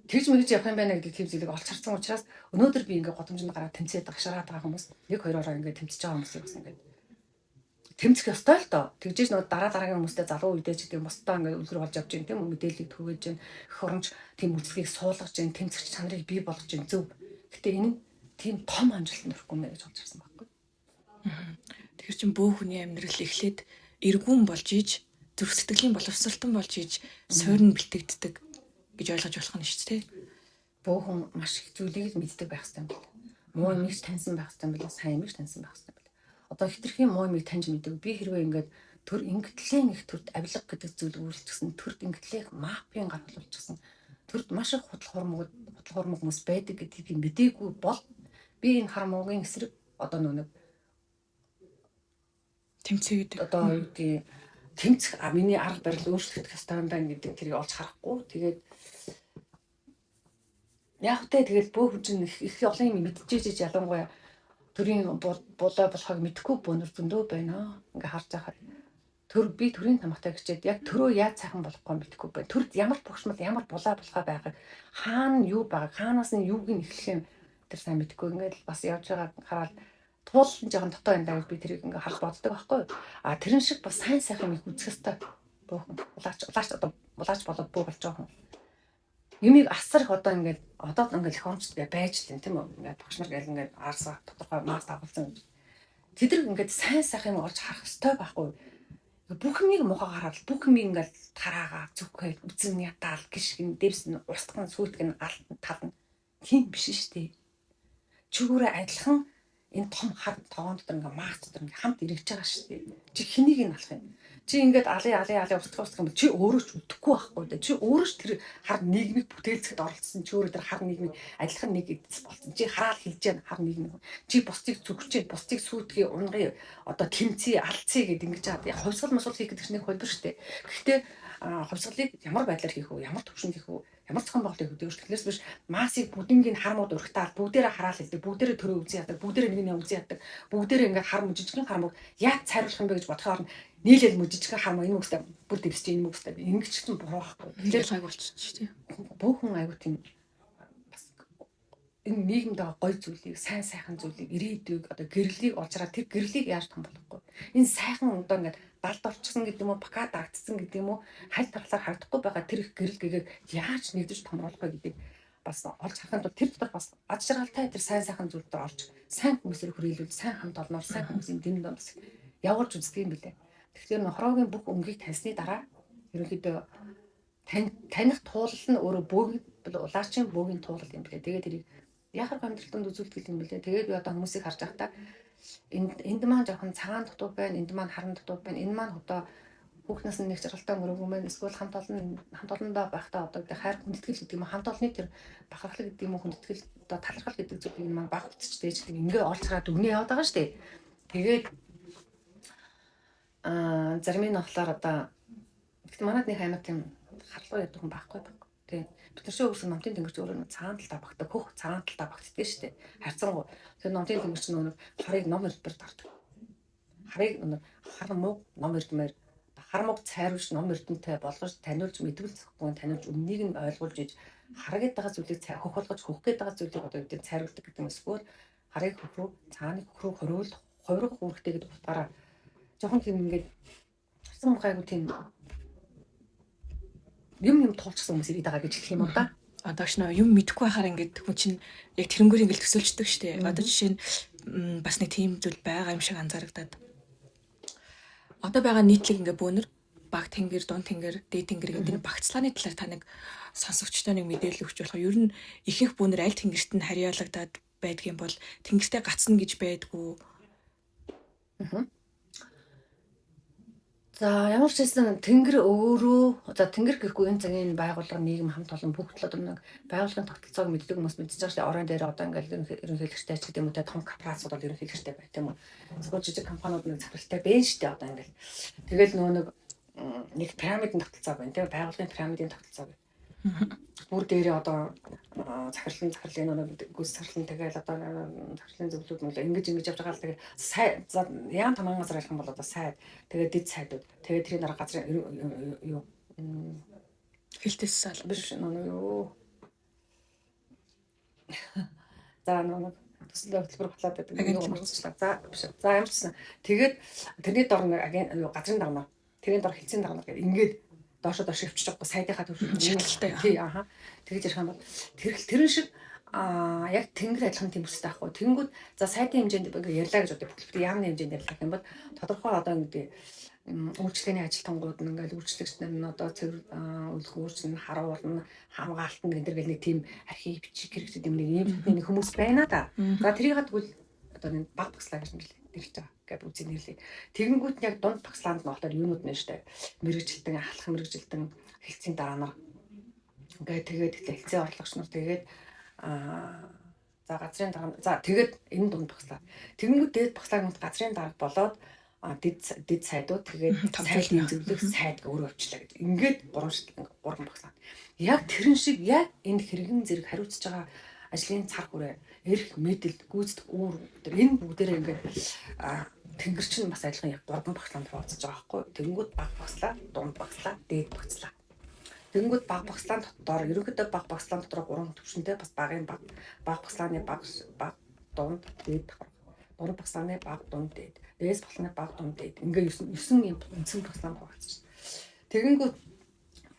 тэгж мэгж явах юм байна гэдэг тийм зүйлийг олж харсан учраас өнөөдөр би ингээд годомжинд гараад тэмцээд гашраад байгаа хүмүүс нэг хоёроо ингээд тэмцэж байгаа хүмүүсийг бас ингээд тэмцэх ёстой л доо. Тэгжээж нөгөө дараагийн хүмүүстэй залуу үедээ ч гэдэг юм босдоо ингээд үлгэр болж явж гин тийм үү мэдээллийг түгээж гин их оронч тийм үйлчлэгийг суулгаж гин тэмцэх чанарыг бий болгож гин зөв. Гэтэ энэ нь тийм том амжилт нөхгүй мэй гэж бодож ирсэн байхгүй. Тэгэхээр чин бөө хүний амьдрал эхлээд эргүүн болж иж зүрх сэтгэлийн боловсролтон болж иж суурь нь бэлтгэгддэг гэж ойлгож болох нь шүү дээ. Бөөхөн маш их зүйлийг мэддэг байх хэрэгтэй юм байна. Муу юмыг таньсан байх хэрэгтэй юм байна. Сайн юмыг таньсан байх хэрэгтэй юм байна. Одоо хитрхийн муу юмыг таньж мэддэг. Би хэрвээ ингээд төр ингэтлэн их төрд авилга гэдэг зүйл үйлчлсэн төрд ингэтлэх мапын гар болчихсон. Төрд маш их худал хуурмаг хүмүүс байдаг гэдгийг би мэдээгүй бол би энэ хар муугийн эсрэг одоо нэг тэмцээ гэдэг. Одоо юу гэдэг тэмцэх миний арга барил өөрчлөгдөх ёстой юм байна гэдэг тэрийг олж харахгүй. Тэгээд яг тэ тэгэл бөөхөн чинь их олон юм мэдчихэж ялангуяа төрийн булаа болохыг мэдэхгүй бөөнөр зөндөө байна. Ингээ харж байхад би төрийн тамгатай гिचээд яг төрөө яаж сайхан болохгүй мэдэхгүй байна. Төрд ямар бохшмал ямар булаа болохоо байгааг хаана юу байгааг хаанаас нь юуг нь эхлэх юм тэр сайн мэдэхгүй ингээл бас явж байгааг хараад туулсан жоохон дотоо энэ даа би тэрийг ингээ харж боддог байхгүй. Тэрэн шиг бас сайн сайхан их үзэх хэвээр бөөхөн улаач болоод бөө болж байгаа хүн. Юмыг асар их одоо ингээд их оромжтой байж л тийм үү ингээд багш нар гэл ингээд арсаа тодорхой мас тавуулсан. Тэдэр ингээд сайн сайхан юм олж харах ёстой байхгүй. Бүх юмыг муухай хараад бүх юмыг ингээд тараагаа зүгхээ үзэн ятаал гიშгэн дэрс нь устган сүйтгэн алтан тална. Тийм биш шүү дээ. Чигүүрээ адилхан энэ том хар тоон дотор ингээ маас дотор ингээ хамт эргэж байгаа шүү дээ. Чи хэнийг нь алах юм? Чи ингээд алын устгах юм чи өөрөө ч үдэхгүй байхгүй да. Чи өөрөө ч тэр хар нийгмийг бүтээлцэхэд оролцсон. Чи өөрөө тэр хар нийгмийг адилхан нэг эдс болсон. Чи хараал хэлж яана хар нийгэм. Чи бусдыг зүгч, бусдыг сүйтгэе, унгая одоо тэмцээ, алцъя гэд ингэж хаад хувьсгал масуул хийх гэдэг чинь нэг хөлбөр шүү дээ. Гэхдээ хувьсгалыг ямар байдлаар хийх вэ? Ямар төвшөнд хийх вэ? Ямар зохион байгуулалтыг өгдөг. Тэглээс биш массыг бүгднийг хармууд урагтаал бүгдээрээ хараал хэлдэг. Бүгдээрээ төрөө үзий ядаг. Бүгдээрээ нэг нэг үзий ядаг. Бүгдээрээ ингээд хар жижигхэн хармууд яаж цайруулах юм бэ гэж бодохоор нийлэл жижигхэн хармаа энэ үгстэй бүр дэвсэж энэ үгстэй. Ингэж ч гэсэн буруу байхгүй. Тэгэхээр гайг болчихсон шүү дээ. Бөөхөн аюу тийм бас энэ нийгэмд байгаа гоё зүйлийг, сайн сайхан зүйлийг, ирээдүйг одоо гэрлийг олж хараад тэр гэрлийг яаж том болохгүй. Энэ сайхан одоо ингээд далд орчихсон гэдэг юм уу, бака дагдсан гэдэг юм уу, халь тарлаар харагдахгүй байгаа тэр их гэрэл гэгээ яаж нэгдэж томруулах вэ гэдэг бас олж харахын тулд тэр дотор бас ад жаргалтай тэр сайн сайхан зүйл дээр олж сайн хүмүүсээр хүрээлүүл, сайн хамт олноор сайн хүмүүсийн дэнд бас явуулж үздэг юм билээ. Тэгэхээр нохроогийн бүх өнгийг таньсны дараа ерөнхийдөө таних туулал нь өөрөө бөөгийн улаачийн бөөгийн туулал юм билээ. Тэгээд тэрийг яхаар амьдралтанд үзүүлдэг юм билээ. Тэгээд би одоо хүмүүсийг харж байхдаа энд маань жоохон цагаан дутуу байна, энд маань харан дутуу байна. Энэ маань одоо хүүхнээс нь нэг жаргалтай өнгөрөөгүй мэн эсвэл хамт олондоо байхдаа одоо хайр хүндэтгэл гэдэг юм хамт олонны тэр бахархал гэдэг юм хүндэтгэл одоо талархал гэдэг зүйлийг маань баг утч дээждэг ингээ олж хараад өгнө яваад байгаа шүү дээ. Тэгээд зарим нь болохоор одоо гэхдээ манайд нэг амар тийм харлуу яддаг хүн байхгүй. Тэгээд бид нар шүүгсэн номтын тэнгэрч өөрөө цагаан талтай багтдаг хөх цагаан талтай багтдаг шүү дээ. Харцангуй. Тэгээд номтын тэнгэрч нөгөө харыг ном өрдмөр дардаг. Харыг хар муу ном өрдмөр хар муу цайруулж ном өрдөнтэй болгож таниулж мэдвэл зөвхөн таниулж өмнөнийг нь ойлгуулж иж харагдаад байгаа зүйлийг хөх болгож хөх гээд байгаа зүйлийг одоо үүдээ цайруулдаг гэдэг юм эсвэл харыг хөх рүү цааныг хөх рүү хориул хувирах үүрэгтэй гэдэг утгаараа жоохон тийм ингээд харсан гайгүй тийм юм туулчихсан хүмүүс ирээд байгаа гэж хэлэх юм уу да. Одоо ч нөө юм мэдэхгүй байхаар ингээд хүн чинь яг тэрнгүүр ингээд төсөөлждөг шүү дээ. Одоо жишээ нь бас нэг тийм зүйл байгаа юм шиг анзаарагдаад. Одоо байгаа нийтлэг ингээд бөөнөр баг тэнгэр, дунд тэнгэр, дээд тэнгэр гэдэг энэ багцлааны талаар та нэг сонсогчтой нэг мэдээлэл өгч болох. Ер нь ихэнх бөөнөр аль тэнгэрт нь харьяалагдаад байдаг юм бол тэнгэртэй гацна гэж байдгүй. За ямар ч байсан тэнгэр өөрөө за тэнгэр гэхгүй энэ цагийн байгууллага нийгэм хамт олон бүгд л одоо нэг байгууллагын тогтолцоог мэддэг хүмүүс мэдчихэж байгаа шүү дээ. Орон дээр одоо ингээл ерөнхийлөгчтэй ч гэдэг юм уу те том корпорациуд бол ерөнхийлөгчтэй байт юм уу. Эсвэл жижиг компаниуд нэг захиралтай байна шүү дээ одоо ингээл. Тэгэл нөгөө нэг пирамидын тогтолцоо байна те байгууллагын пирамидын тогтолцоо байна. Бүр дээрээ одоо захирлын гүйс захирлын тэгэл одоо захирлын зөвлөлүүд мөн ингэж явж байгаа л тэгээ сай яан таман газар ярих юм бол одоо сайд тэгээ дэд сайдууд тэгээ тэрийн дараа газрын юу Хэлтэс сал биш юу за төсөл хөтөлбөр батлаад байдаг юм уурчлаа. За биш. За ямарчсан. Тэгээд тэрний дор газрын дарга тэрний дор хэлцэн дарга гэдэг ингээд доошо өвчж байгаа сайдынхаа төвшөлт шалгалтай. Тий ааха. Тэгэж ярих юм бол тэрэн шиг яг тэнгэр адилхан тийм үстэй байхгүй. Тэнгүүд за сайдын хэмжээнд ярьлаа гэж бодё. Бүтлбэр яамны хэмжээнд ярьлаа гэх юм бол тодорхой одоо ингээд үйлчлэгээний ажилтнууд нь ингээд үйлчлэгч нар нь одоо цэвэр үйлхүүрч нь харуулна хамгаалт нь гэдэг нэг тийм архив бичих хэрэгтэй юм нэг хүмүүс байна да. За тэрийг тэгвэл одоо нэг баг багслаа гэж нэрлээ. Тэгж байгаа гэдэг үзий нэрлээ. Тэгэнгүүт яг дунд багслаанд нь болохоор юунууд нэ штэ. Мэргэжилтэн ахлах мэргэжилтэн хэлцийн дараа нар ингээд тэгээд хэлцээ орлогч нар тэгээд за газрын дараа за тэгээд энэ дунд багслаа. Тэгэнгүүт дээд багслааг нь газрын дараа болоод дид сайдууд тэгээд сайдын зөвлөх сайд өөрөө авчлаа гэж. Ингээд гурван багслаа. Яг тэрэн шиг яг энэ хэрэгэн зэрэг хариуцж байгаа ажлын цар хүрээ эрх мэдэл гүйцэтгэх үүр энэ бүгдээрээ ингээд тэнгэр чинь бас адилхан яг гурван багслаанд хуваалцаж байгаа байхгүй. Тэнгүүд баг багслаа, дунд багслаа, дээд багслаа. Тэнгүүд баг багслаан дотор ерөнхийдөө баг багслаан дотор гурван төвшөнтэй бас багын баг багслааны баг дунд дээд дунд багслааны баг дунд дээд дээс багслааны баг дунд дээд ингээд 9 юм үндсэн багслаан хуваалцаж. Тэгэнгүүт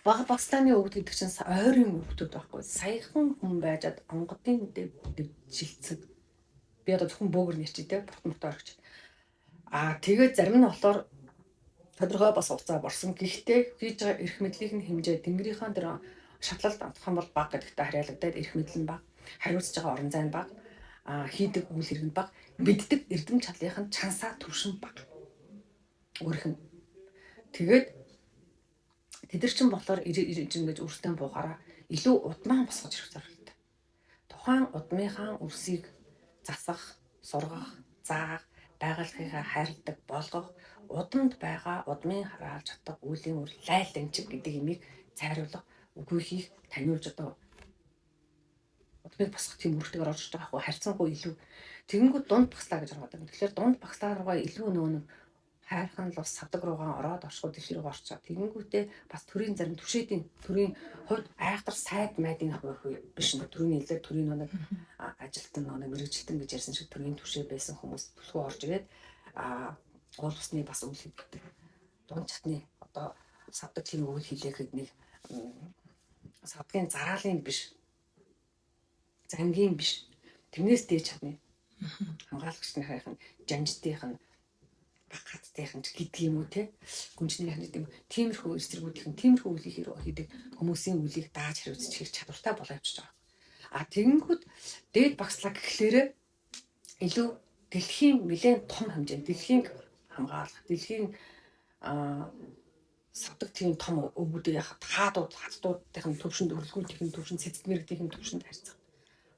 баг багслааны өвд гэдэг чинь ойрын өвдөд байхгүй. Саяхан хүн байжгаад онгодын шилцэг. Би одоо зөвхөн бөөгөр нэрчээ те бортмотой орогч. Тэгээд зарим нь болохоор тодорхой бас уцаа борсон. Гэхдээ хийж байгаа эрх мэдлийг нь хэмжээ тэнгэрийнхаа тэр шатлалд автах юм бол баг гэдэгтэй харьяалагдаад эрх мэдэл нь баг. Хариуцж байгаа орон зай нь баг. Хийдэг үйл хэрэг нь баг. Мэддэг эрдэм чадлынх нь чансаа төвшин баг. Өөрөх нь. Тэгээд тэд нар чинь болохоор ингэж үрсдэн буухаараа илүү удман босгож ирэх зорилготой. Тухайн удмынхаа үрсийг засах, сургах, заах, байгальгийнхаа хайрладаг болгох, удамд байгаа удмын хараалж чадах үеийн үр лайл амжиг гэдэг имийг цайруулах, үгүй хийх таниулж одоо удмыг босгох тийм үртэйгээр орж байгаа байхгүй харьцангуй илүү тэгэнгүүт дунд багслаа гэж хараад байна. Тэгэхээр дунд багслаа руугаа илүү нөгөө хайрхан л бас савдаг руугаа ороод оршихуй дэлхий рүү орчоо. Тэгэнгүүтээ бас төрийн зарим түшээдийн төрийн хувьд айхтар сайд майдын биш нэ төрийн нэлээд төрийн нэг ажилтан нэг мэрэгжилтэн гэж ярьсан шиг төрийн түшээ байсан хүмүүс төлхөө орж ирээд уул усны бас үйл хийдэг. Дунд чатны одоо савдаг тийм үйл хийлэхэд нэг савдгийн зараалын биш замгийн биш тэрнээс дээж чадна. Хамгаалагчныхын жанжтынх нь багтдынх нь гэдэг юм уу те гүнжнийх нь гэдэг юм. Тиймэрхүү эсрэгүүдийн тиймэрхүү үйл хийдэг хүмүүсийн үлийг дааж хариуцчих чадвартай болоо явчихж байгаа. Тэгэнгүүт дээд багслаа гэхлээр илүү дэлхийн нэлээд том хэмжээнд дэлхийн хамгаалах дэлхийн савдаг тийм том өвгүүдийн хатуудын төвшөнд өргөлгүүдийн төвшөнд сэцмэрдийн төвшөнд харьцах.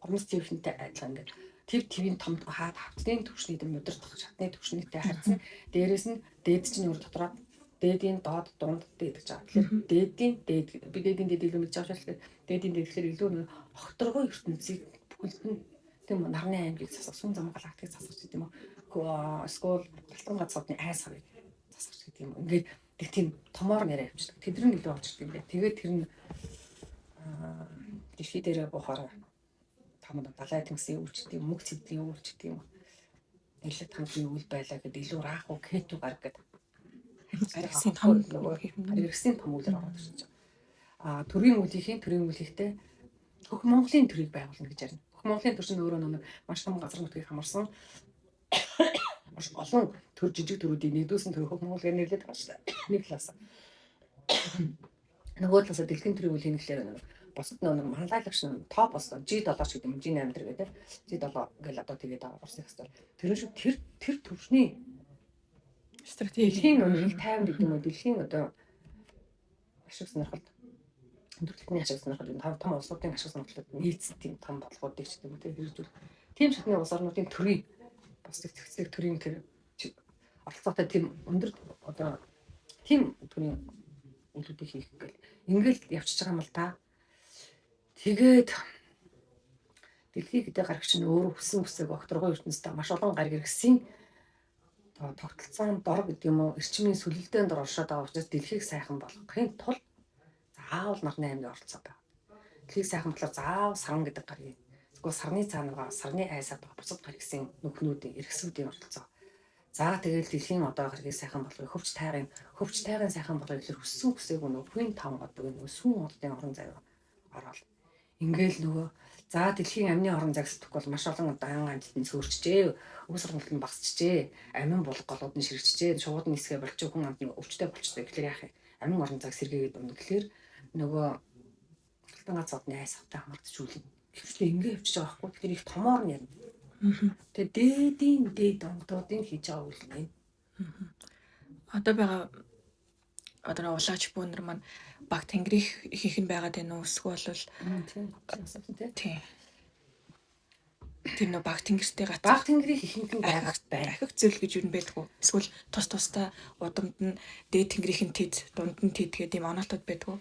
Хормос твхэнтэй адилхан ингээд твийн том хавцны төвшний модердох шатны төвшнийтэй харьцсан. Дээрээс нь дээд чинь өөр дотроо дээдийн доод дунд дээд гэж байгаа. Тэгэхээр дээдийн дээд би дээдийн дээд илүү мэдж байгаа шээ. Дээдийн дээд гэхээр илүү огторгой ертөнцийг бүхэлд нь тийм нарны аймгийг засах, сүн зам галактикийг засах гэдэг юм уу. Скол алтан газруудны айс хавыг засах гэдэг юм. Ингээд тэг тийм томоор нэрээ явчихдаг. Тэдний илүү орж ирдэг юм байна. Тэгээд тэр нь дэлхий дээрээ буухаараа тамд далай тэнгисийн үйлчлэлийн мөг цэвдлийн үйлчлэлийн юм. Нэлээд хамгийн үйл байлаа гэдэг илүү рааху кету гараг гэдэг. Гарагсын том үйлээр ороод ирж байгаа. Төрийн үйлийнхтэй Хөх Монголын төрийг байгуулна гэж ярина. Хөх Монголын төр чинь өөрөө нэг маш том газар нутгийг хамарсан маш олон төр жижиг төрүүдийн нэгдүүлсэн төр Хөх Монгол гэж нэрлэдэг байгаа шүү дээ. Нэг талаас. Нөгөө талаас дэлхийн төрийн үйл хийхлээр босд нэг манлайлагч топ босд G7 ч гэдэг юм G8 дэр гэдэг. G7 гэл одоо тэгээд орсон хэвээр. Тэр шиг тэр төвшний стратегийн нэг тайван гэдэг юм уу дэлхийн одоо ашиг сонирхолд өндөртний ашиг сонирхолд том улсуудын ашиг сонирхлууд нийцсэн тийм том бодлогуудыг ч гэдэг юм те хэрэгжүүл. Тийм шатны улс орнуудын төрийн бас зэгцэг төрийн тэр оролцоотой тийм өндөр одоо тийм төрийн үйлүүдийг хийх гэл ингээл явчихж байгаа юм л та. Тэгээд дэлхий гэдэг гарагч нь өөрөө хүссэн бүсэг огторгой ертөнцтэй маш олон гариг иргэсийн тогтолцоон дор гэдэг юм уу эрчмийн сүлэлдэн дор оршоод байгаа учраас дэлхийг сайхан болгохын тулд заавал нарны аймгийн оролцоо байна. Дэлхийг сайхан болохоор заавал саран гэдэг гариг. Тэгвэл сарны цаанаа сарны айсаад байгаа бусад гаригсын нүхнүүдийн эргэсүүдийн оролцоо. За тэгэл дэлхийн одоо гаригийг сайхан болгох хөвч тайгын сайхан болгох гэхээр хүссэн бүсэг өнөөгийн 5 одоо энэ сүүн одын орон зай ороод ингээл нөгөө за дэлхийн амны орон загсдах бол маш олон дан амтны цөөрчжээ, өвс орнолт нь багасчжээ, амин булг голууд нь ширэгчжээ, шууд нисгээ болчих хүн амтны өвчтэй болчихсон. Тэгэхээр яах юм? Амин орон цаг сэргээгээд өгнө гэхээр нөгөө алтан газруудны айсгатай хамрагдаж үлэн. Гэвчлээ ингээ явчихж байгаа байхгүй. Тэгэхээр их томоор нь ярина. Тэгээ дээдийн дээд онгодуудын хийж байгаа үйл нь. Одоо байгаа одоо улаач бүүнэр маань баг тэнгэрийн хийх нь байгаад байна уу эсвэл тийм тэр нөө баг тэнгэртэй гацаа баг тэнгэрийн хийх нь байгаад байна. Ахих зүйл гэж юу байдгүй. Эсвэл тус тустай удамд нь дээд тэнгэрийн тэд дунд нь тэд гэдэг юм онолтод байдгүй.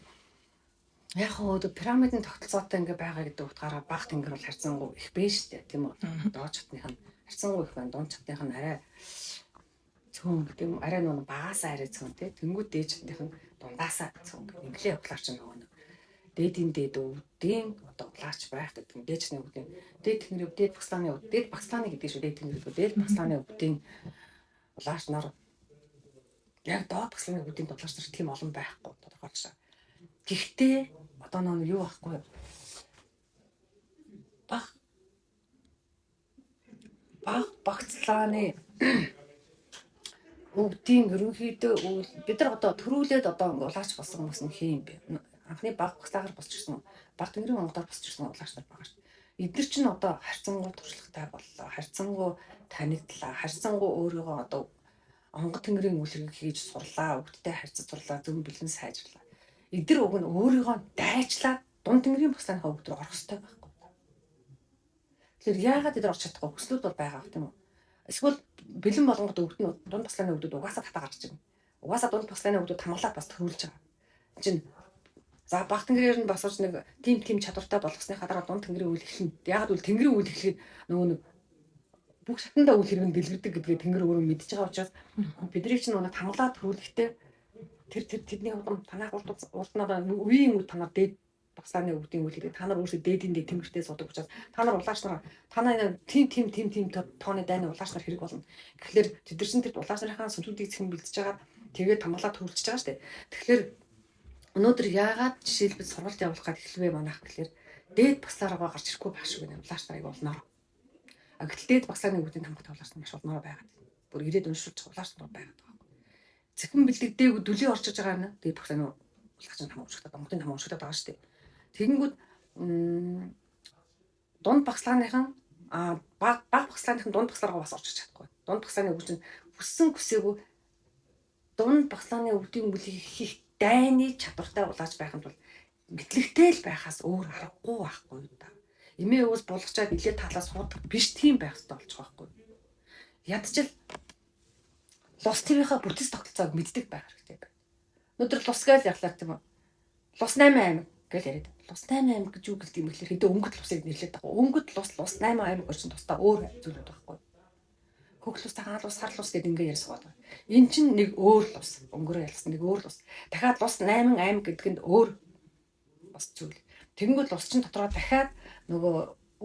Яг хоо пирамидын тогтолцоотой ингээ байгаа гэдэг утгаараа баг тэнгэр бол харьцангуй их бэ штэ тийм үү. Доод чатных нь харьцангуй их байна. Дунд чатных нь арай цөөн гэдэг юм. Арай нэг багасаа арай цөөн тий. Тэнгүүд дээд чатных нь дундаасаа цөөн. Инглээ явуулаач нөгөө нэг дээдийн дээд өвдийн одоо улаач байх гэдэг юм. Дээд чатны өвдийн дээд тэнгэр дээд багслааны гэдэг шүү. Дээд тэнгэр дээд багслааны өвдийн улаач нар яг доод багслааны өвдийн улаач нар тийм олон байхгүй тодорхойлж байгаа. Гэхдээ одоо нэг юу байхгүй багцлааны өвдийн ерөнхийдөө бид нар одоо төрүүлээд одоо ингээ улаач болсон хүмүүс нь хин бэ. Анхны багцлаагаар босчихсон баг тэнгэрийн онгодоор босчихсон улаач нар байгаа шүү. Эдгээр чинь одоо харьцангуй туршлагатай боллоо. Харьцангуй танигдлаа. Харьцангуй өөрийгөө одоо онгод тэнгэрийн үйлрийг хийж сурлаа. Өвдтэй харьцаж сурлаа. Зөв бэлэн сайжрлаа. Эдгээр уг нь өөрийгөө дайчлаад дунд тэнгэрийн багцлааныхаа өвд рүү орох хэрэгтэй байхгүй. Тэгэхээр яагаад эдгээр орч чадахгүй хүслүүд бол байгаа юм уу? Эсвэл бэлэн болгонгод өвд нь дунд багцлааны өвдөд угаасаа татаа гарч ирнэ. Угаасаа дунд багцлааны өвдөд хамгаалаад бас төрүүлж байгаа. Чин За баг тэнгэрээр нь босож нэг тим чадвартай болгосныхаа дараа дунд тэнгэрийн үйл эхэлнэ. Яг л тэнгэрийн үйл эхлэхэд нөгөө нэг бүх шатандаа үйл хэрэг нь дэлгэрдэг гэдгээ тэнгэр өөрөө мэдж байгаа учраас бидний чинь нөгөө тамгалаа төрүүлэхдээ тэдний танаа урднаа үеийн үе танаа дээд багсааны өвдийн үйл хэрэг та нар өөрсдөө дээдийн дээд тэнгэртэй судаг учраас та нар улаач нар танаа тим тооны дайны улаач нар хэрэг болно. Тэгэхээр тэд нар чинь тэр улаач нарын сүнслүүдийг зэхэн бэлдэж байгаа тэгээд тамгалаа төрүүлж байгаа шүү дээ. Тэгэхээр өнөөдөр яагаад жишээлбэл сургалт явуулах гээд эхлэвэ манайх гэхэлэр дээд багсаараа гарч ирэхгүй байх шиг байна. Улаач нарыг болноор. Гэтэл дээд багсааны өвдийн тамгалт улаач нар маш болноор байгаад. Бүр ирээд уншуулж улаач нар байгаад байгаа. Зэхэн бэлдэгдээгүй дүлий орчиж байгаа нь дээд багсааны улаач нар тамга уушгатаад Монголын тамга уушгатаад байгаа шүү дээ. Тэгэнгүүт дунд багсааныхан баг багсааныхан дунд багсаараа бас орчиж чадахгүй. Дунд багсааны өвчин хүссэн хүсээгүй дунд багсааны өвдийн бүлийг хийх дайны чадвартай улааж байх нь бол мэдлэгтэй л байхаас өөр аргагүй байхгүй да. Эмээ өвс булгачаад нэлээд талаас суудаг биш тийм байх хэрэгтэй болж байгаа байхгүй. Ядчил лус твийнхаа бүтэц тогтолцоог мэддэг байх хэрэгтэй байна. Өнөөдөр лус гээл яглаар тийм үү? Лус 8 аймаг гэж яриад. Лус 8 аймаг гэж юу гэлдэг юм бэлэр хэдэн өнгөт лусыг нэрлээд байгаа. Өнгөт лус 8 аймаг орчин тусдаа өөр зүйлүүд байхгүй. Хөх лус, тагаал лус, сар лус гэдэг ингээ ярьсгаад байна. Эн чинь нэг өөр лус. Өнгөрөө ялсан нэг өөр лус. Дахиад лус 8 аймаг гэдэг нь өөр бас зүйл. Тэгэнгүүт лус чинь дотроо дахиад нөгөө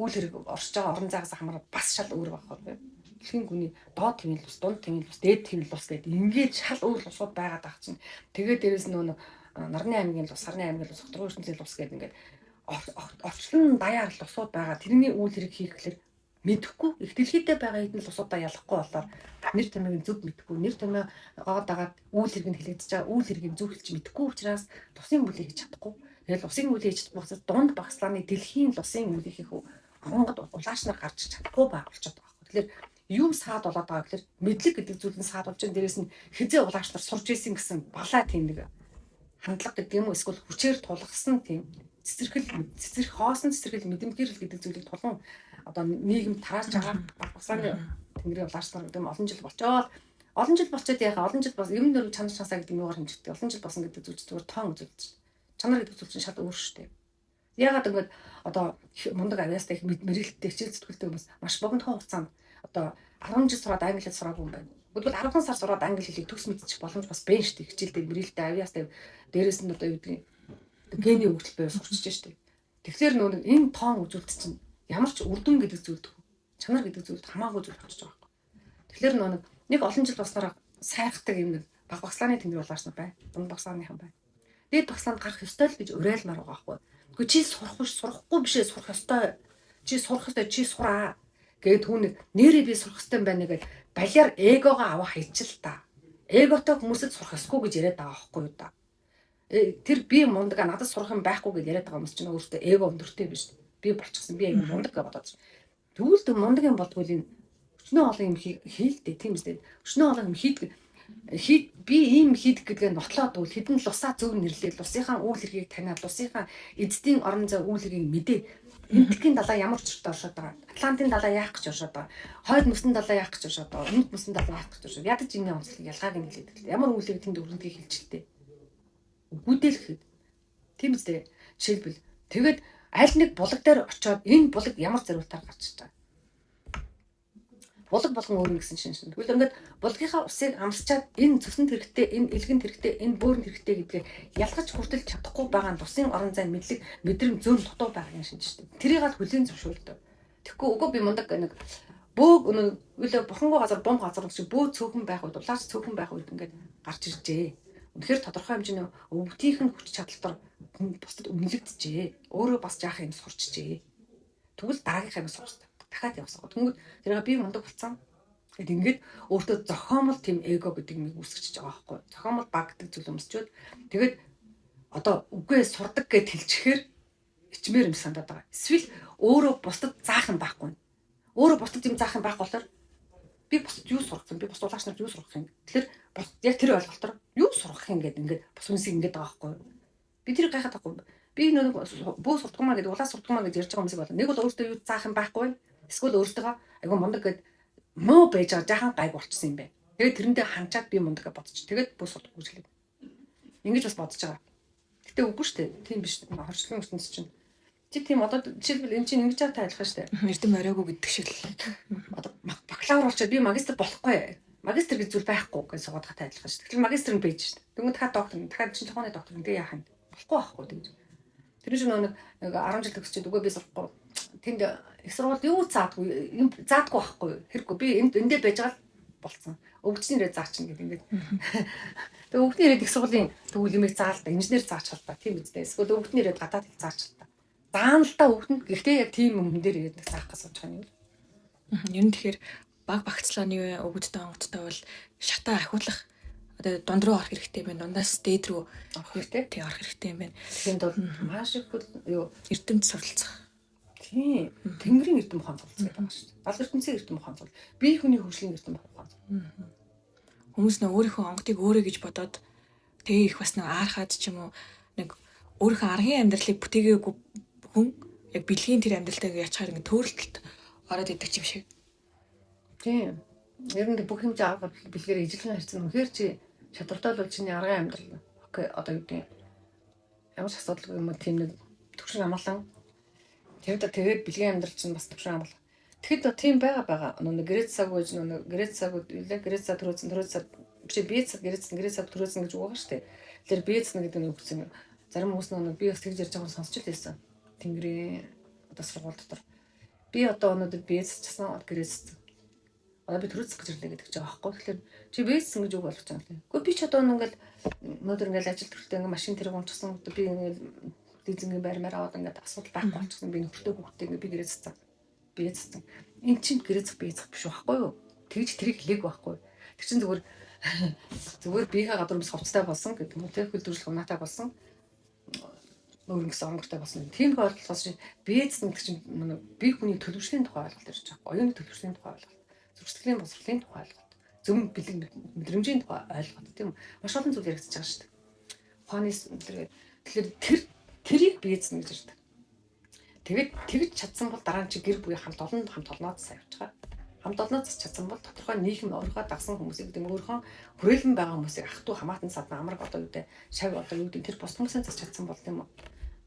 үйл хэрэг оршиж байгаа орон зайгаас хамаараад бас шал өөр байхгүй. Дэлхийн гүний доод тэмэл лус, дунд тэмэл лус, дээд тэмэл лус гэдэг ингээд шал өөр лусууд байгаад байгаа чинь. Тэгээд дээрэс нөгөө Нарны аймгийн лус, Сарны аймгийн лус, Хотгон ертөнцийн лус гэдэг ингээд орчлон даяар лусууд байгаа. Тэрний үйл хэрэг хийх гэхэлэр мэдэхгүй их дэлхийдээ байгаа хэдэн лусуудаа ялахгүй болоор нэр томьёог зөв мэдэхгүй, нэр томьёогоо дагаад үйл хэрэг нь хэлэгдэж байгаа үйл хэргийг зөв хэлж мэдэхгүй учраас тусын бүлийг хийж чадахгүй. Тэгэл усын бүлийг хийж чадахгүй дунд багслааны дэлхийн усын бүлийг хийх Монгол улаач нар гарч чадахгүй байх болчиход байгаа. Тэгэхээр юу саад болоод байгаа гэхээр мэдлэг гэдэг зүйл нь саад болж байгаа. Дээрээс нь хизээ улаач нар сурж исэн гэсэн балаа тийм нэг хандлага гэдэг юм уу эсвэл хүчээр тулгасан тийм цэцэрх хоосон цэцэрхэл мэдэмгэрэл гэдэг зүйлийг тулган одоо нийгэм тарааж байгаа багсааны тэнгэрийн улаач нар гэдэг нь олон жил болчоод яхаа олон жил бас юм нөр чанар чансаа гэдэг юугаар хэмжигддэг олон жил болсон гэдэг зүйл зүгээр тоон үзүүлж чанар гэдэг зүйл чинь шал өөр шүү дээ. Ягаад ингээд одоо мундаг авьяастай их мэрэлттэй хичээл зүтгэлтэй хүмүүс маш богино хугацаанд одоо 10 жил сураад англи хэл сураагүй юм байна. Тэгвэл 10 сар сураад англи хэлийг төгс мэдчих боломж бас байна шүү дээ. Хичээлтэй мэрэлттэй авьяастай дээрээс нь одоо юу гэдэг гений хөгжил байр сурчиж штеп. Тэгэхээр нөө энэ тоон үзүүлэлт чинь ямар ч үрдүн гэдэг зүйлд чанар гэдэг зүйлд хамаагүй зүйл болчихж байгаа юм. Тэгэхээр нөө нэг олон жил баснараа сайхдаг юм нэг багслааны тэнгэр улаач нар байна. Дунд багслааныхан байна. Дээд багслаанд гарах ёстой л гэж уриалмаар байгаа байхгүй. Гэхдээ чи сурахгүй бишээ сурах ёстой. Чи сурах ёстой чи сураа. Тэгээд түүнийг нэрээ би сурах ёстой юм байна гэдэг балиар эгогоо авах хийчил та. Эготой хүмүүсэд сурах ёсгүй гэж яриад байгаа байхгүй юу да. Тэр би мундаг надад сурах юм байхгүй гэж яриад байгаа хүмүүс чинь өөртөө эго өндөртэй биш. Би болчихсон би аяг мундаг гэж бодож. Тэгвэл тэр мундаг юм болдгоо энэ өчнөө олон юм хийлдэ тийм үстэй. Өчнөө олон юм хийдэг. Би ийм хийдэг гэдгээ нотлоод бол хэдэн лусаа зөв нэрлээд лусынхаа үйл хэргийг таниад лусынхаа эзэдийн орон зай үйл хэргийг мэдээ. Энтхийн далаа ямар учиртай оршоод байгаа. Атлантын далаа яах гэж оршоод байгаа. Хойд мөсөн далаа яах гэж оршоод байгаа. Өмнөд мөсөн далаа яах гэж оршоод. Ядаж энэ онцлог ялгааг нь хэлээд л. Ямар үйл хэрэг тэнд өрнөдгийг хэлчихлээ. Үгүйдэлхэд. Тийм үстэй. Жишээлбэл тэгээд аль нэг булаг дээр очиод энэ булаг ямар зориултаар гарч иж байгаа. Булаг болгон өөр нэгсэн шин. Тэгвэл ингээд булгийнхаа усыг амсчаад энэ цөсөнд хэрэгтэй, энэ элгэнд хэрэгтэй, энэ бөөрөнд хэрэгтэй гэдгээ ялгаж хүртэл чадахгүй байгаа нь тусын орон зай мэдлэг мэдрэмж зөөн дутуу байгаа юм шинж шүү дээ. Тэрийг аль хүлийн зөвшөөрөлтөө. Тэгэхгүй үгүй би мундаг нэг бөөг үлээ бурхангүй газар бом газар шиг бөө цөөхөн байх үед улаач цөөхөн байх үед ингээд гарч иржээ. Үнэхээр тодорхой хэмжээний өвгтийнх нь хүч чадалтаар бусдад үнэлэгдэжээ. Өөрөө бас жаах юм сурчжээ. Тэгвэл дараагийнхаа юм сурч дахиад явсан. Тэнгүүд тэрийг би мундаг болцсон. Тэгэд ингээд өөртөө зохиомл тийм эго гэдэг юм үүсгэж байгаа байхгүй. Зохиомл баг гэдэг зүйл өмсчөөд тэгээд одоо үгүй сурдаг гэд хэлчихээр ичмээр юм сандаад байгаа. Эсвэл өөрөө бусдад заах юм байхгүй. Өөрөө бусдад юм заах юм байх болохоор би бусдад юу сурах юм? Би бусд улаач нарт юу сурах юм? Тэгэхээр яг тэр ойлголтоор юу сурах юм гэдэг ингээд бус үнсийг ингээд байгаа байхгүй. Би тэр гайхаад байхгүй. Би нэг бөө сурдгамаа гэдэг улаас сурдгамаа гэж ярьж байгаа хүмүүсийг бол нэг бол өөртөө юу заах юм байхгүй. Эсвэл өөртөө айгу мундаг гэд муу байж байгаа жаахан гайг болчихсон юм бэ. Тэгээд тэрэндээ ханчаад би мундаг гэж бодчих. Тэгээд бөө сурдггүй хэлээ. Ингэж бас бодож байгаа. Гэтэ үгүй шүү дээ. Тийм биш. Хорчлон ертөнц чинь. Чи тийм одоо жишээлбэл энэ чинь ингэж тайлах шүү дээ. Эрдэм оройгүй гэдэг шиг л. Одоо бакалавр болчиход би магистр болохгүй. Магистр гэж зүйл байхгүй гэж суугаад тайлах шүү дээ. Тэгэхээр магистр нь байж шүү дээ. Тэгвэл дахиад доктор, дахиад чинь тухайн доктор энэ яах юм? Болохгүй тэгж. Тэр чинь нэг 10 жил төгсчихэд үгүй би сурахгүй. Тэнд их сургууль юу заадгүй, юм заадгүй байхгүй. Хэрэггүй. Би эндээ байж байгаа л болцсон. Өвгчнэрээ заачна гэдэг ингээд. Тэгээ өвгтний ирээд их сургуулийн тэгвэл юмыг заал та инженер заач хал та тийм үстэй. Эсвэл өвгтний ирээд гадаад хэл заач хал та. Заана л та өвгтөнд гэхдээ яг тийм юм дээр ирээд заах гэж сууж байгаа юм. Ер нь тэгэхээр баг багцлааны өвгдтэй онгодтой бол шатаа ахиулах одоо дунд руу орох хэрэгтэй байна. Дундаас дээд рүү орох хэрэгтэй. Тий орох хэрэгтэй юм байна. Тэнд бол маш их юу эрдэмт суралцах. Тийм. Тэнгэрийн эрдэм ухаан суралцах гэдэг байна шүү дээ. Гал ертөнцийн эрдэм ухаан сурал. Бие хүний хөгжлийн эрдэм ухаан. Хүмүүс нөө өөрийнхөө онгодыг өөрөө гэж бодоод тэгээ их бас нэг аархаад ч юм уу нэг өөрийнхөө аргын амьдралыг бүтээгээгүй хүн яг бэлгийн тэр амьдралтайг ячаар ингэ төөрөлтөлт ороод идэг юм шиг. Тийм. Ер нь бүх хэмжээ арга бэлгээр ижилхэн харьцсан. Үнэхээр чи чадвартай бол чиний аргын амьдрал. Окей, одоо юу гэдэг ямар ч асуудалгүй юм уу тийм нэг төвшин амгалан. Тэгээд бэлгийн амьдрал чинь бас төвшин амгалан. Тэгэхэд тийм байгаа. Нэг грэцаг гэж нэг грэцаг төрөөсөн чи биецаг грэцаг төрөөсөн гэж байгаа шүү дээ. Тэр биецна гэдэг нь үгсэн. Зарим хүмүүс нэг би бас тэгж ярьж байгаа сонсч байсан. Тэнгэрийн одоо сургууль дотор. Би одоо өнөөдөр биецчихсан грэцэг. Одоо би төрөөсөх гэж ирлээ гэдэг чинь аахгүй. Тэгэхээр чи биецсэн гэж үг болгож байгаа юм. Гэхдээ би ч одоо ингээл өнөөдөр ингээл ажил төрөлтэй ингээл машин тэрэг унчихсан. Би ингээл дизингийн байрмаар аваад ингээд асуудал байхгүй болчихсон. Би нөхөртэй хүүхдээ ингээд би грэцсэн. Биецсэн. Энд чинь грэцэг биецэх биш байхгүй юу? Тэгж тэрийг хэлээг байхгүй. Тэр чинь зүгээр биеийнхээ гадуур бас хувцтай болсон гэдэг юм уу? Тэр хөлдөржлөх унаатай болсон. Өөрөнгөс онгортой болсон. Тийм тохиолдолд биецсэн гэдэг чинь бие хүний төлөвшлийн тухай ойлголт ирж байгаа. Оюуны төлөвшлийн тухай ойлголт. Зүрхсэтгэлийн боловсролын тухай ойлголт. Зөв бэлэг мэдрэмжийн тухай ойлголт тийм үү? Маш олон зүйл яригдчихэж байгаа шүү дээ. Ухааны тэгэхээр тэрийг биецнэ гэж ирдэг. Тэгээд тэгж чадсан бол дараа нь чи гэр бүлийн хамт олонод сайн явж байгаа. Хамт олонод чадсан бол тодорхой нийгэм өөрийнхөө дагсан хүмүүсийг гэдэг өөрийнхөө хүрээлэн байгаа хүмүүсийг ах トゥ хамаатан садна амраг одоо юу гэдэг шав одоо юу гэдэг тэр бос хүмүүсийн зас чадсан бол тийм үү?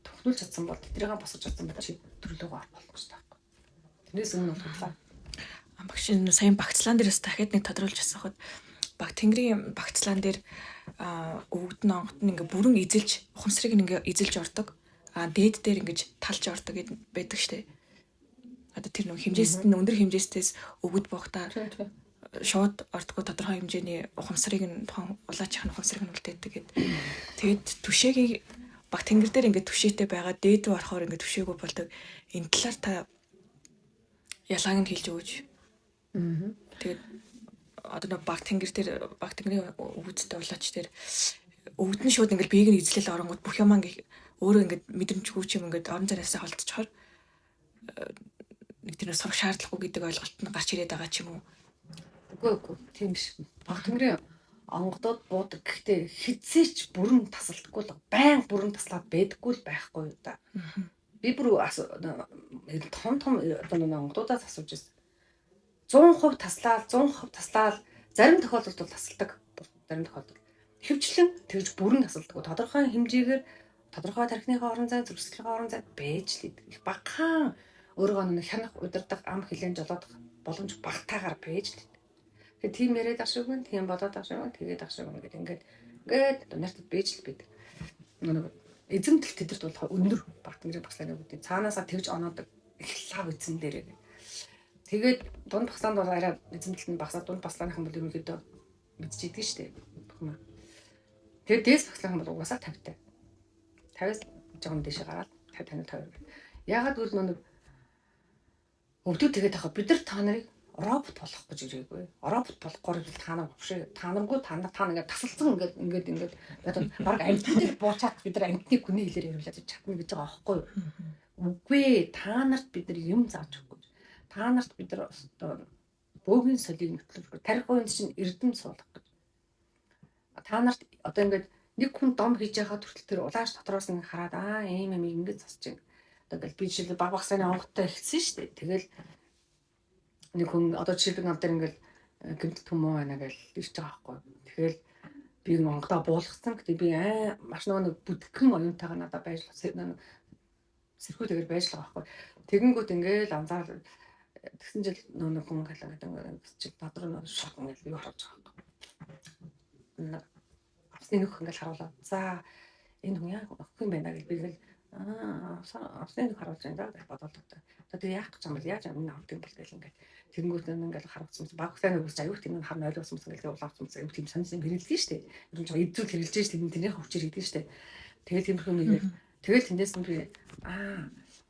Төвхнүүл чадсан бол тэднийг босгож чадсан бол чи төрлөөгөө арах болох гэж таахгүй. Тэрнээс өмнө бол худлаа. Багш саяхан багцлаан дээрээс дахиад нэг тодруулж асуухад баг тэнгэрийн багцлаан дээр өвгдөн онгод нь ингээ бүрэн эзэлж ухамсарыг ингээ эзэлж ордог. Дээд дээр ингэж талж ордог байдаг штэ. Одоо тэр нэг хэмжээст нь өндөр хэмжээстээс өвгд буухтаа шууд ордгоо тодорхой хэмжээний ухамсарыг нь тухайн улаачих нь ухамсарыг нь үлдээдэг гэд. Тэгээд түшээгийг баг тэнгэр дээр ингээ түшээтэй байгаа дээд рүү орохоор ингээ түшээгүй болдог. Энэ талаар та ялгааг нь хэлж өгөөч. Тэгээд одоо нэг баг тэнгэрийн өвгдтэй улаач дээр өвгд нь шууд ингээл биеийг нь эзлэл оронгууд бүх юм өөрөө ингээд мэдрэмжгүй ч юм ингээд орон зайнасаа холдчихоор нэг тэр сурах шаардлагагүй гэдэг ойлголт нь гарч ирээд байгаа ч юм уу. Үгүй тийм биш. Баг тэнгэрийн онгодод буудаг. Гэхдээ хизээч бүрэн тасалдаггүй л байн бүрэн таслаад байдаггүй л байхгүй юу да. Би бүр том одоо онгодуудаас асууж байсан. 100% таслаад зарим тохиолдолд бол тасалдаг. Зарим тохиолдолд хөвчлэн тэгж бүрэн тасалдаг. Тодорхой хэмжээгээр тодорхой тархиныхаа орон зай, зүрхсэтгэлийн орон зай байж л их багахан өөрөөгөө нэг хянах удирдах ам хилэн жолоодох боломж багтаагаар байж л. Тэгэхээр тийм яриад ашиггүй, тийм болоод ашиггүй, тэгээд ашиггүй гэдэг ингээд нарт байж л байдаг. Нэг эзэмтэл тэдэрт бол өндөр баг тэнгэрийн багцлааны үүдийн цаанаасаа тэгж оноодог их лав эзэн дээрээ. Тэгээд дунд багцаанд бол арай эзэмтэлт нь багасаад дунд багцлааныхан бол ерөнхийдөө мэдчихийдэж штэ. Тэгээд дээс багцлаахан бол угаасаа 50-тай. 50-аас жоохон дэше гараад 50-52. Яагаад гэвэл нэг өвдөд тэгээд ахаа бид нар та нарыг робот болох гэж ирээгүй. Робот болохгүй та нар тавшиг та нарыг тасалсан ингээд одоо баг амтныг буучаад бид нар амтны хүний хэлээр ярьуулаад чадна гэж байгаа аахгүй юу? Үгүй та нарт бид нар юм зааж өгөхгүй. Та нарт бид нар одоо бөөгийн солийг нөтлөж тарих үеийн чинь эрдэм суулгах гэж. Та нарт одоо ингээд нэг хүн дом хийж байгаа төртөл тэр улааш дотроос нь хараад ийм ингэж засч байна. Одоо ингээл би жишээ баг багсааны онгодтой ихсэн шүү дээ. Тэгэл нэг хүн одоо жишээлбэл над дээр ингээл гэмт төмөө байна гэж ирж байгаа байхгүй. Тэгэл би онгодоо буулгацсан. Гэтэ би маш нэг бүдгхэн оюунтайгаа надад байж сэрхүүтэйгээр байж л байгаа байхгүй. Тэгэнгүүт ингээл анзаар тэгсэн жил нэг хүн галаа гэдэг чи додроо нэг шок ингээл юу харж байгаа байхгүй. Авсны нөх ингээл харуулаад за энэ хүн яг охин байна гэж би ингээл авсны нөх харуулж байна да гэж бодоод та. Тэгээ яах гэж юм бол яаж энэ авд юм бол гэл ингээд тэгэнгүүт ингээл харагдсан баг сайн үгс аюух тийм харна ойлгосон ингээл улаацсан юм тийм сонирхсан хэрэглэдэг шүү дээ. Ер нь жоо эдзүүл хэрэглэж шүү дээ. Тэрнийх хүчээр хийдэг шүү дээ. Тэгээд тиймэрхүү нэгээр тэгэл тэндээс нь би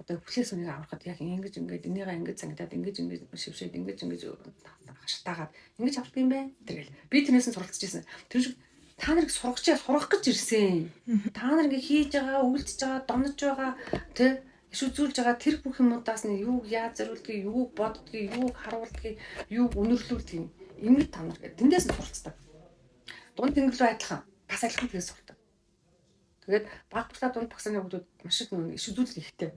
одоо хүлээс үнийг аврахад яг ингэж ингээд энийгээ ингэж цангадаад ингэж шившээд ингэж хашаатаагаад ингэж авах юм бэ. Тэгэл би тэрнээс нь суралцж ирсэн. Тэр шиг та нарыг сурах гэж ирсэн. Та нар ингээ хийж байгаа, үйлдэж байгаа, донож байгаа, тэ иш үзүүлж байгаа тэр бүх юмудаас нь юуг яаж зориулдгийг, юуг боддгийг, юуг харуулдгийг, юуг үнэрлүүлдгийг ингэж та нар гэдэг. Тэндээс нь суралцдаг. Дунд тэнгэр рүү адилхан бас адилхан тэгээс сурдаг. Тэгээд баг багтаа дунд багсаны хүмүүс маш их нэг иш үзүүлэлт ихтэй.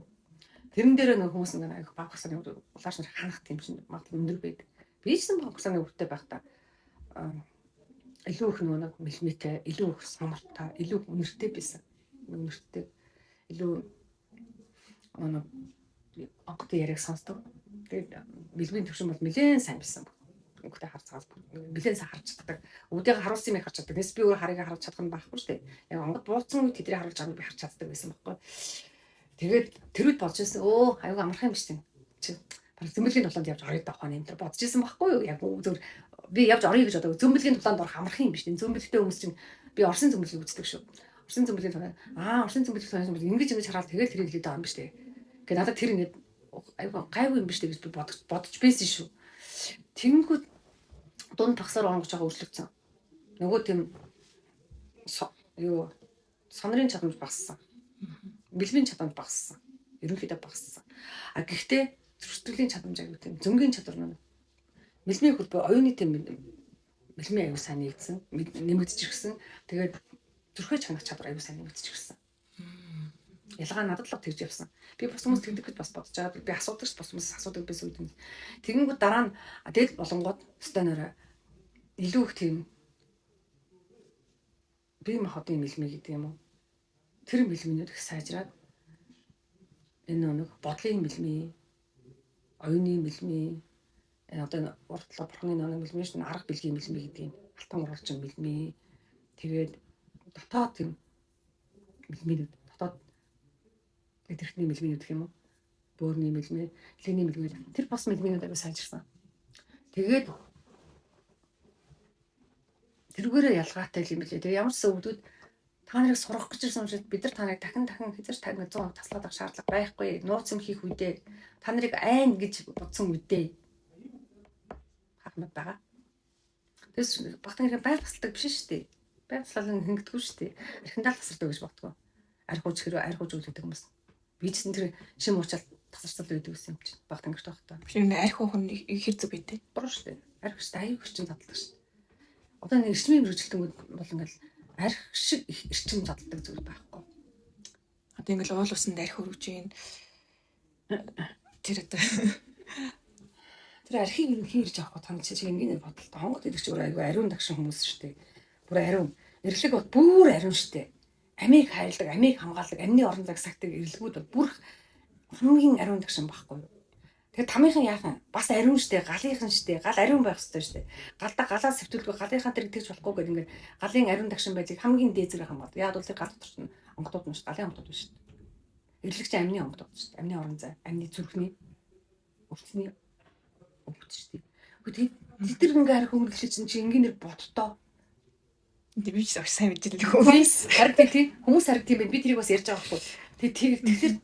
Тэрэн дээр нэг хүмүүс нэг аяг баг багсаны хүмүүс улааш нар ханах тийм чинь магадлал өндөр байдаг. Би ч гэсэн баг багсаны хүмүүстэй байхдаа илүү их нэг мэлмэтэй, илүү их самартай, илүү үнэртэй байсан. Үнэртэй илүү онготой яриаг сонсдог. Тэгээд бэлгийн төвшин бол нэлээд сайн байсан. Өнгөтэй харцаас нэлээд сайн харж чаддаг. Үүдээ харуулсан юм харж чаддаг. Нэс би өөр харыг харж чадах нь байхгүй шүү дээ. Яг онгод бууцсан үед тэдрийг харуулж байгааг би харж чаддаг байсан байхгүй. Тэгээд тэр үед бодож байсан. Аюу амархан юм биш тийм. Чи баг зөмбөлгийн тулаанд явж орёд авах нь энэ төр бодож байсан байхгүй юу? Яг зөв би явж орё гэж бодог. Зөмбөлгийн тулаанд орох амархан юм биш тийм. Зөмбөлтэй хүмүүс чинь би Орсын зөмбөлгийг үздэг шүү. Орсын зөмбөлгийн тулаанд Орсын зөмбөлгийн тулаанд ингэж хараад тэгээд тэрийг хэлээд байгаа юм биш тийм. Гэхдээ надад тэр ингэж аюу гайгүй юм биш тийм гэж би бодож байсан шүү. Тэнгүүд дунд багсаар онгож байгаа өөрчлөгдсөн. Нөгөө тийм юу сонрын чадамж багассан. Бэлгийн чадамж багассан. Ерөнхийдөө багассан. Гэхдээ зөрчилдөглийн чадамж аюу тийм зөнгийн чадвар нь мэлмийн хөлбөө оюуны тийм мэлмийн аюу сайн нэгдсэн, нэмэгдэж ирсэн. Тэгээд зүрхээ чанах чадвар аюу сайн нэмэгдэж ирсэн. Ялгаа надад л тэгж явсан. Би бус хүмүүс тэгдэг гэж бас бодож байгаа. Би асуудаг ш бус хүмүүс асуудаг байсан үед. Тэгэнгүүт дараа нь дээд болонгууд станаараа илүү их тийм бие махбодын мэлмий гэдэг юм уу? Тэр мэлмийнүүд их сайжраад энэ нэг бодлын мэлмий, оюуны мэлмий, одоо уртлаа бурхны нэг мэлмий шүү дээ, арга бэлгийн мэлмий гэдэг юм. Алтан уралчин мэлмий. Тэгээд дотоод тийм мэлмийнүүд, дотоод эдгэрхний мэлмийнүүд гэх юм уу? Бөөрийн мэлмий, линий мэлмий. Тэр бас мэлмийнүүд аяга сайжирсан. Тэгээд тэргээрээ ялгаатай юм билээ. Тэгээ ямар ч өвдүүд та нарыг сурах гэж ирсэн учраас бид нар та нарыг дахин хязгаар тань 100% таслаад авах шаардлага байхгүй. Нууц юм хийх үедээ та нарыг айн гэж бодсон үедээ хахмад байгаа. Тэс багтан байр тасалдаг биш шүү дээ. Байр таслал хэнгдэггүй шүү дээ. Архиндаа тасалдаг гэж бодгоо. Архиуч хэрэг архиуч үлддэг хүмүүс. Би ч тэр шим уучаал тасарцал байдаг гэсэн юм чинь. Багтан гэрт байхдаа. Биш нэг архи хүн хэр зүг байдэ. Буруу шүү дээ. Архи шүү дээ. Аюу хүчин задлагдаг шүү. Одоо нэг эрчмийн мэрэгчлэлтүүд бол ингээл арх шиг эрчим задлагдаг зүйл байхгүй. Одоо ингээл уул усанд архи өргөж ийн тэр одоо тэр архийг юу хийж авах тань чи ингээд бодлоо. Хонгод идэх ч өөр айгүй ариун дагшин хүмүүс шүү дээ. Бүр ариун. Эрлэг бол бүр ариун шүү дээ. Амийг хайлдаг, амийг хамгаалдаг, амны орон загсагдаг эрлэгүүд бол бүр хамгийн ариун дагшин байхгүй юу? Тэгээд тамийнхан яахан бас ариун штэ, галынхан штэ, гал ариун байх ёстой штэ. Галдаа галаас сэвтүүлгүй галынхаа тэр итгэж болохгүй гэдэг ингээд галын ариун дагшин байдлыг хамгийн дээд зэрэг хамгаалдаг. Яг бол тэр гал дотор нь онгодууд нь штэ, галын онгодууд биш штэ. Эрлэгч амны онгодууд штэ, амны орон зай, амны зүрхний өвчний өвч штэ. Тэгээд тэр ингээ арх хөнгөлөж чи ингээнээр бодтоо. би ч сайн мэддэг хүмүүс. Харин тийм хүмүүс харин тийм байна. Би тэрийг бас ярьж байгаа байхгүй. Тэгэхээр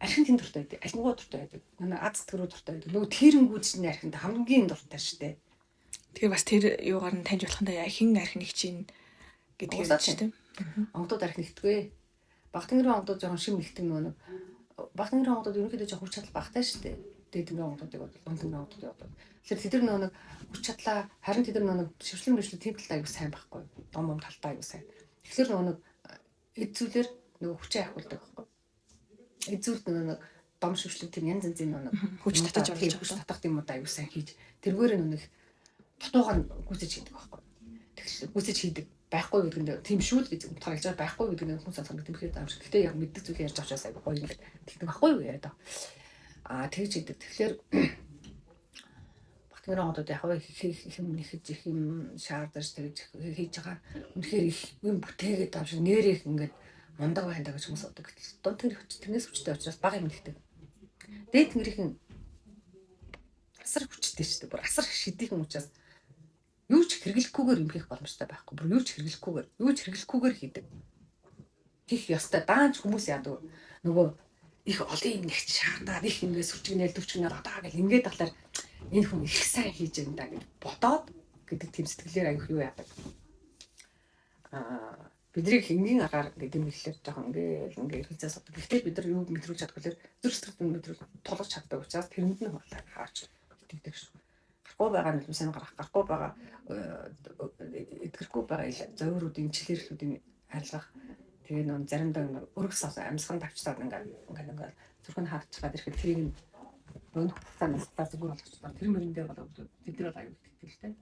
архин тийм дуртай байдаг. Аль нөгөө дуртай байдаг. Манай аз төрөө дуртай байдаг. Нөгөө тэрэнгүүд чинь архинд хамгийн дуртай штэ. Тэгээ бас тэр юугаар нь таньж болохынтай хин архи нэг чинь гэдэг юм шүү дээ. Онгодууд архи нэгтгвэ. Багтангэрийн онгодууд жоохон шим нэгтэг нөгөө багтангэрийн онгодууд ерөнхийдөө жоохон хүч чадал багтай штэ. Дээдмийн онгодуудыг бодвол дундмийн онгодуудыг бодвол. Тэгэхээр тэд нар нөгөө хүч чадлаа харин тэд нар нөгөө шившлэн бишл тийм талтай аягүй сайн байхгүй. Дом талтай аягүй сайн. Тэгэхээр нөгөө эд зүйлэр нөгөө хүчээ ахуулдаг байхгүй. Эзүүлт нэг дом шившлэг тийм янз янзын нэг хүч татаж оруулж хүч татах юм уу аюу сайн хийж тэргээр нэг дутуугаар гүйцэж хийдэг байхгүй. гүйцэж хийдэг байхгүй гэдэг нь тийм шүү л гэж утгаарж байгаа байхгүй гэдэг нь хүмүүс сонсох юм хэрэг таамш. Гэтэ яг мэддэг зүйл ярьж авчаас айгүй гоё ингээд тэгдэг байхгүй юу яриад. Тэгж хийдэг. Тэгэхээр Батгэрэгодод яг их юм шаардаж тэгж хийж байгаа. Үнэхээр их юм бүтээгээд авш нэрийг ингээд мундаг байна гэж хүмүүс боддог. Дунд тэрнээс хүчтэй учраас бага юм нэгтэй. Дээд тэнгэрийн асар хүчтэй шүү дээ. Бүр асар шидэх юм учраас юу ч хэрэглэхгүйгээр юм хийх боломжтой байхгүй. Бүр юу ч хэрэглэхгүйгээр хийдэг. Хийх ёстой. Даанч хүмүүс яадаг. Нөгөө их олон юм нэгч шаардаад их ингээд сүрчгнэл төвчгнэл одоо гэл ингээд талаар энэ хүн их сайн хийж байна да гэж бодоод гэдэг тийм сэтгэлээр аяг юу яадаг. Бидний хингийн агаар гэдэг юм хэлэхээр жоохон ингээд хэлцээ суудаг. Гэхдээ бид нар юу мэдрүүлж чаддаг вэ? Зүрх сэтгэл мэдрүүл тулгаж чаддаг учраас тэрэнд нь хаач итгэдэг шүү. Гарахгүй байгаа нь сайн гарахгүй байгаа эдгэрхгүй байгаа зөөрүүдийн члэрлүүдийн арилгах тэгээ нөө заримдаа өргөс амьсган тавчаад ингээд зүрх нь хаагчаад ирэхэд тэрийг нь өн хугацаанд зүгээр болгочихлоо. Тэр мөрөндөө болоод бид нар аюул итгэдэг л дээ.